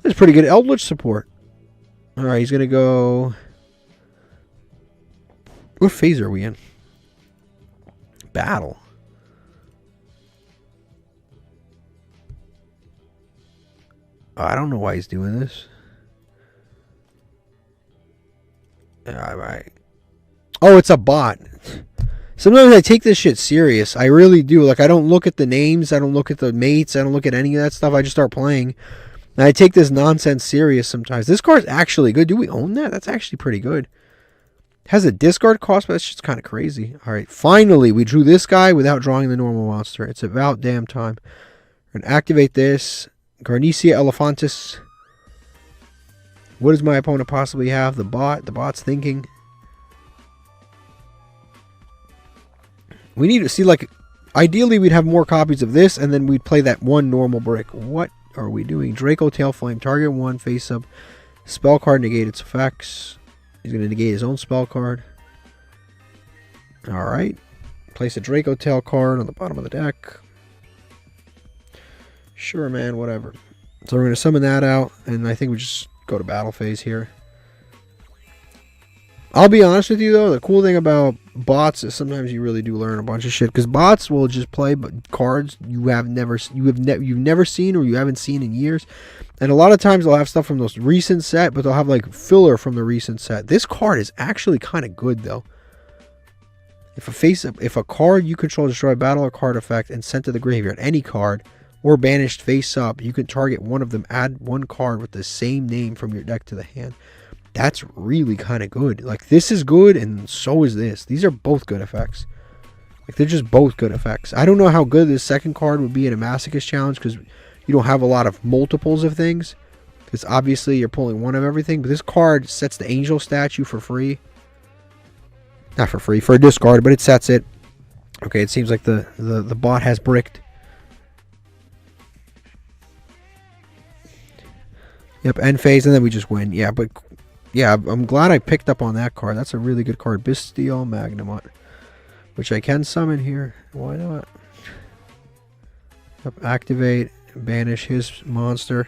It's pretty good Eldritch support. Alright, he's going to go... What phase are we in? Battle. I don't know why he's doing this. Oh, it's a bot. Sometimes I take this shit serious. I really do. Like, I don't look at the names. I don't look at the mates. I don't look at any of that stuff. I just start playing. And I take this nonsense serious sometimes. This card's actually good. Do we own that? That's actually pretty good. Has a discard cost, but that's just kind of crazy. All right, finally, we drew this guy without drawing the normal monster. It's about damn time. We're going to activate this. Garnecia Elephantis. What does my opponent possibly have? The bot. The bot's thinking. We need to see, like, ideally we'd have more copies of this, and then we'd play that one normal brick. What are we doing? Draco Tailflame. Target 1, face up. Spell card, negate its effects. He's going to negate his own spell card. Alright. Place a Draco Tail card on the bottom of the deck. Sure, man, whatever. So we're going to summon that out, and I think we just go to battle phase here. I'll be honest with you, though, the cool thing about bots is sometimes you really do learn a bunch of shit, because bots will just play cards you've never seen or you haven't seen in years, and a lot of times they'll have stuff from those recent set, but they'll have like filler from the recent set. This card is actually kind of good, though. If a card you control destroy battle or card effect and sent to the graveyard, any card, or banished face up, you can target one of them, add one card with the same name from your deck to the hand. That's really kind of good. Like, this is good, and so is this. These are both good effects. Like, they're just both good effects. I don't know how good this second card would be in a Masochist challenge, because you don't have a lot of multiples of things. Because obviously you're pulling one of everything. But this card sets the angel statue for free. Not for free, for a discard, but it sets it. Okay, it seems like the bot has bricked. Yep, end phase, and then we just win. Yeah, but yeah, I'm glad I picked up on that card. That's a really good card. Bestial Magnamut, which I can summon here. Why not? Yep, activate, banish his monster.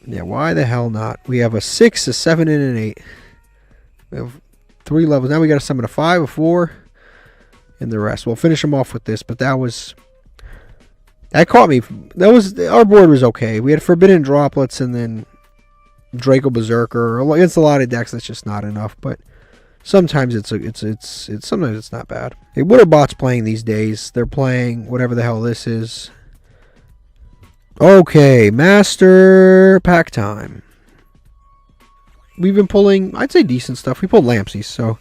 Yeah, why the hell not? We have a 6, a 7, and an 8. We have 3 levels. Now we got to summon a 5, a 4, and the rest. We'll finish them off with this, but that caught me. Our board was okay. We had Forbidden Droplets and then Draco Berserker. Against a lot of decks, that's just not enough. But sometimes sometimes it's not bad. Hey, what are bots playing these days? They're playing whatever the hell this is. Okay, Master Pack time. We've been pulling, I'd say, decent stuff. We pulled Lampsies, so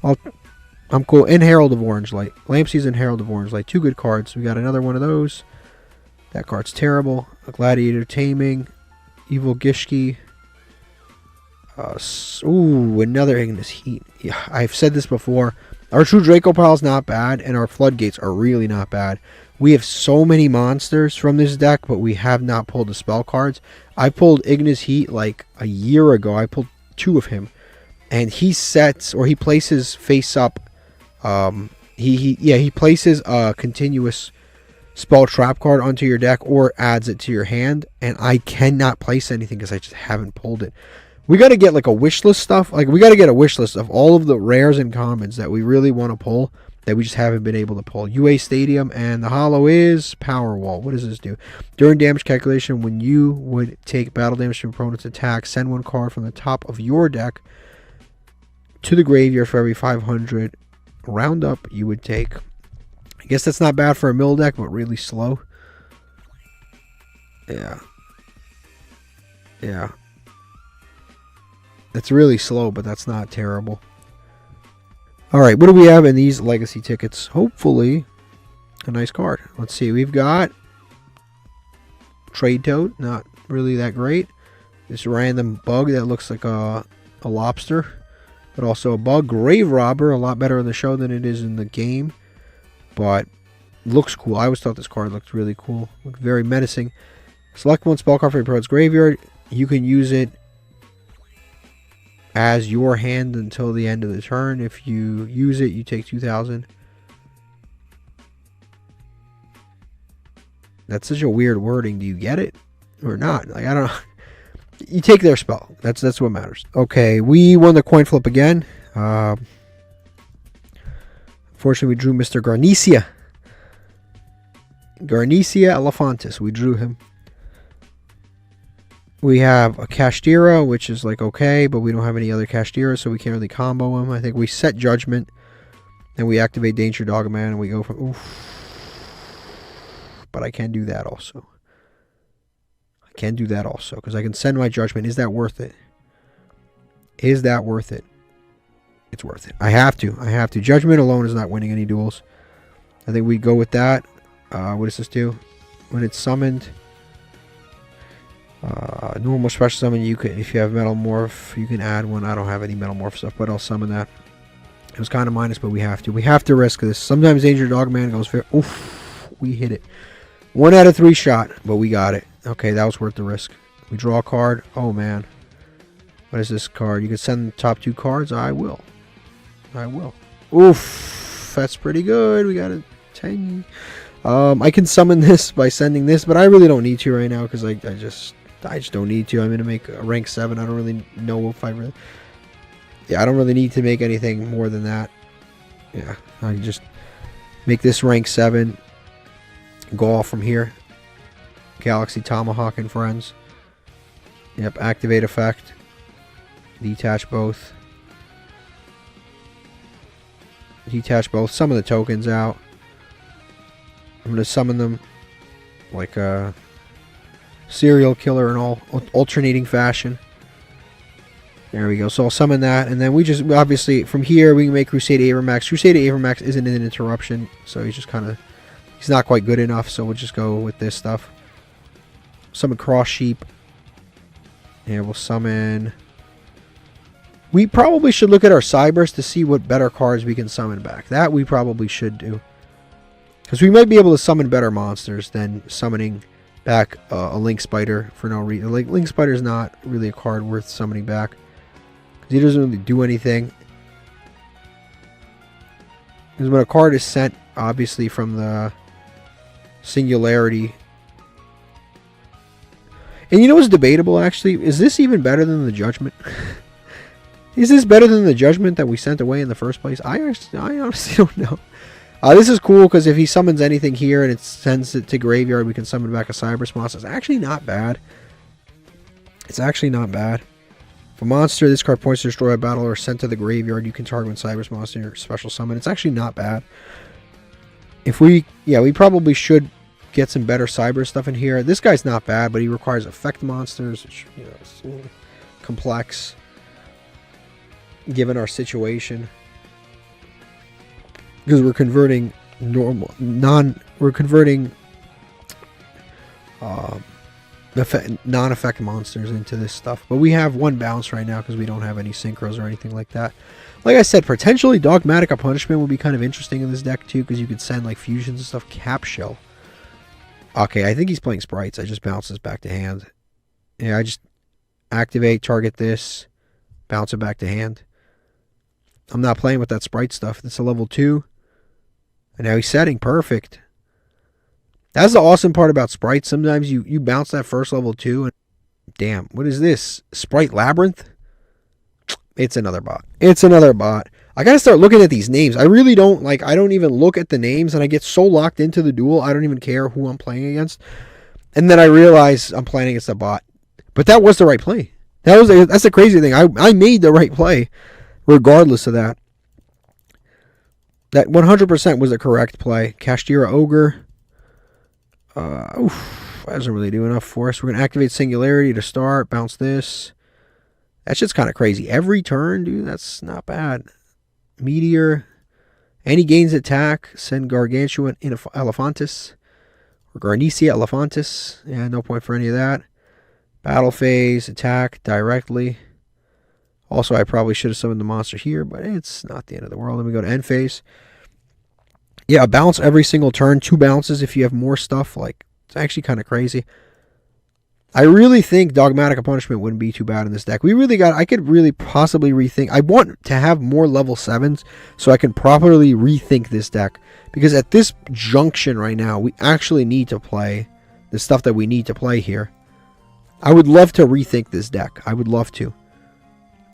I'm cool. And Herald of Orange Light. Lampsies and Herald of Orange Light. 2 good cards. We got another one of those. That card's terrible. A Gladiator Taming. Evil Gishki. Another Ignis Heat. Yeah, I've said this before. Our True Draco pile is not bad, and our Floodgates are really not bad. We have so many monsters from this deck, but we have not pulled the spell cards. I pulled Ignis Heat like a year ago. I pulled 2 of him, and he sets, or he places face up. He places a continuous spell trap card onto your deck or adds it to your hand, and I cannot place anything because I just haven't pulled it. We got to get like a wish list stuff. Like, we got to get a wish list of all of the rares and commons that we really want to pull that we just haven't been able to pull. UA Stadium, and the hollow is Power Wall. What does this do? During damage calculation, when you would take battle damage from opponent's attack, send 1 card from the top of your deck to the graveyard for every 500 roundup you would take. I guess that's not bad for a mill deck, but really slow. Yeah. That's really slow, but that's not terrible. Alright, what do we have in these legacy tickets? Hopefully, a nice card. Let's see, we've got Trade Toad, not really that great. This random bug that looks like a lobster, but also a bug. Grave Robber, a lot better in the show than it is in the game, but looks cool. I always thought this card looked really cool. Looked very menacing. Select 1 spell card from your opponent's graveyard. You can use it as your hand until the end of the turn. If you use it, you take 2,000. That's such a weird wording. Do you get it or not? Like, I don't know. You take their spell. That's what matters. Okay, we won the coin flip again. Unfortunately, we drew Mr. Garnecia Elephantis. We drew him. We have a Kashtira, which is like okay, but we don't have any other Kashtira, so we can't really combo him. I think we set Judgment. Then we activate Danger Dog Man and we go from... Oof. But I can do that also. I can do that also because I can send my Judgment. Is that worth it? Is that worth it? It's worth it. I have to. I have to. Judgment alone is not winning any duels. I think we go with that. What does this do? When it's summoned, normal special summon, you could, if you have Metal Morph, you can add one. I don't have any Metal Morph stuff, but I'll summon that. It was kind of minus, but we have to. We have to risk this. Sometimes Danger Dog Man goes fair. Oof, we hit it. 1 out of 3 shot, but we got it. Okay, that was worth the risk. We draw a card. Oh, man. What is this card? You can send the top 2 cards. I will. I will. Oof, that's pretty good. We got a 10. I can summon this by sending this, but I really don't need to right now because I just don't need to. I'm going to make a rank 7. I don't really know if I really... Yeah, I don't really need to make anything more than that. Yeah, I can just make this rank 7. Go off from here. Galaxy Tomahawk and friends. Yep, activate effect. Detach both. Detach both. Some of the tokens out. I'm going to summon them like a serial killer in all alternating fashion. There we go. So I'll summon that, and then we just obviously from here we can make Crusade Avermax. Crusade Avermax isn't an interruption, so he's just kind of he's not quite good enough. So we'll just go with this stuff. Summon Cross Sheep. And we'll summon. We probably should look at our Cybers to see what better cards we can summon back. That we probably should do, because we might be able to summon better monsters than summoning back a Link Spider for no reason. Like Link Spider is not really a card worth summoning back. He doesn't really do anything. Because when a card is sent, obviously from the Singularity. And you know what's debatable, actually? Is this even better than the Judgment? Is this better than the Judgment that we sent away in the first place? I honestly don't know. This is cool because if he summons anything here and it sends it to graveyard, we can summon back a Cyber monster. It's actually not bad. It's actually not bad. If a monster, this card points to destroy a battle or sent to the graveyard, you can target one Cyber monster in your special summon. It's actually not bad. If we, yeah, we probably should get some better Cyber stuff in here. This guy's not bad, but he requires effect monsters, which, you know, it's a little complex given our situation. Because we're converting we're converting non-effect monsters into this stuff. But we have 1 bounce right now because we don't have any synchros or anything like that. Like I said, potentially Dogmatic Punishment would be kind of interesting in this deck too, because you could send like fusions and stuff. Cap Shell. Okay, I think he's playing sprites. I just bounce this back to hand. Yeah, I just activate, target this, bounce it back to hand. I'm not playing with that sprite stuff. It's a level 2. And now he's setting. Perfect. That's the awesome part about sprites. Sometimes you bounce that first level 2 and damn, what is this? Sprite Labyrinth? It's another bot. It's another bot. I gotta start looking at these names. I really don't like, I don't even look at the names and I get so locked into the duel, I don't even care who I'm playing against. And then I realize I'm playing against a bot. But that was the right play. That's the crazy thing. I made the right play regardless of that. That 100% was a correct play. Kashtira Ogre. That doesn't really do enough for us. We're going to activate Singularity to start. Bounce this. That's just kind of crazy. Every turn, dude, that's not bad. Meteor. And he gains attack. Send Gargantuan Elephantis. Or Garnecia Elephantis. Yeah, no point for any of that. Battle phase. Attack directly. Also, I probably should have summoned the monster here, but it's not the end of the world. Then we go to end phase. Yeah, bounce every single turn. 2 bounces if you have more stuff. Like, it's actually kind of crazy. I really think Dogmatic Punishment wouldn't be too bad in this deck. I could really possibly rethink. I want to have more level 7s so I can properly rethink this deck. Because at this junction right now, we actually need to play the stuff that we need to play here. I would love to rethink this deck. I would love to.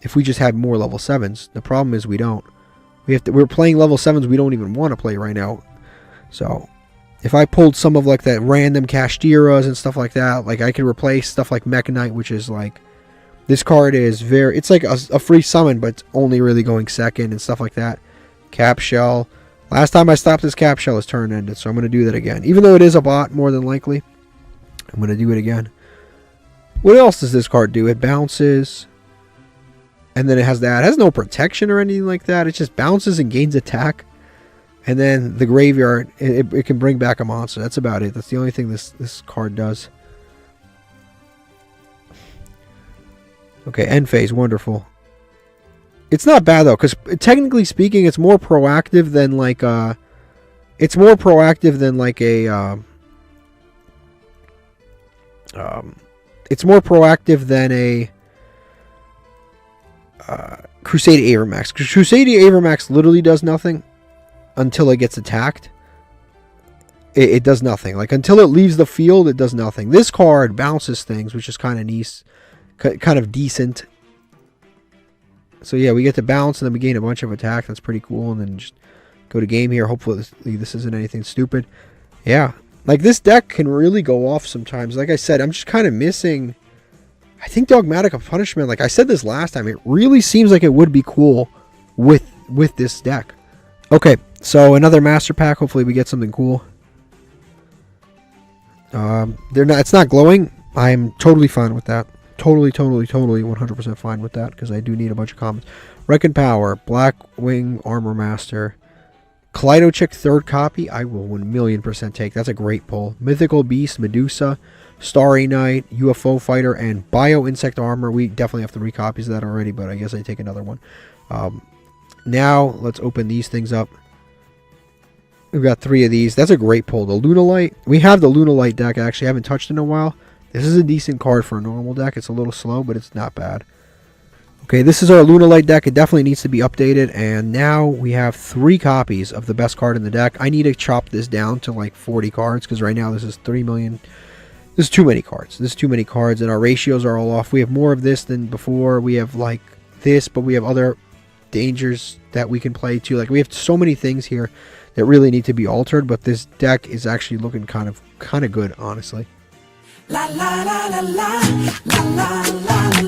If we just had more level 7s. The problem is we don't. We're playing level 7s we don't even want to play right now. So, if I pulled some of like that random Kashtiras and stuff like that, like I could replace stuff like Mechanite, which is like, this card is it's like a free summon, but it's only really going second and stuff like that. Cap Shell. Last time I stopped this Cap Shell, his turn ended, so I'm going to do that again. Even though it is a bot, more than likely, I'm going to do it again. What else does this card do? It bounces, and then it has that. It has no protection or anything like that. It just bounces and gains attack. And then the graveyard, it can bring back a monster. That's about it. That's the only thing this card does. Okay, end phase, wonderful. It's not bad though, because technically speaking, it's more proactive than like it's more proactive than like a it's more proactive than a Crusade Avermax. Crusade Avermax literally does nothing until it gets attacked. It does nothing. Like until it leaves the field, it does nothing. This card bounces things, which is kind of nice, kind of decent. So yeah, we get to bounce and then we gain a bunch of attack. That's pretty cool. And then just go to game here. Hopefully this isn't anything stupid. Yeah, like this deck can really go off sometimes. Like I said, I'm just kind of missing, I think, Dogmatic of Punishment. Like I said this last time, it really seems like it would be cool with this deck. Okay, so another Master Pack. Hopefully we get something cool. It's not glowing. I'm totally fine with that. Totally 100% fine with that, because I do need a bunch of commons. Reckon Power, Blackwing Armor Master, Kaleido Chick 3rd copy, I will 1,000,000% take. That's a great pull. Mythical Beast, Medusa, Starry Knight, UFO Fighter, and Bio Insect Armor. We definitely have 3 copies of that already, but I guess I take another one. Now, let's open these things up. We've got 3 of these. That's a great pull. The Lunalight. We have the Lunalight deck, actually. I haven't touched in a while. This is a decent card for a normal deck. It's a little slow, but it's not bad. Okay, this is our Lunalight deck. It definitely needs to be updated. And now we have 3 copies of the best card in the deck. I need to chop this down to like 40 cards, because right now this is 3 million. This is too many cards. This is too many cards, and our ratios are all off. We have more of this than before. We have like this, but we have other dangers that we can play too. Like we have so many things here that really need to be altered, but this deck is actually looking kind of good, honestly. La la la la la la la la.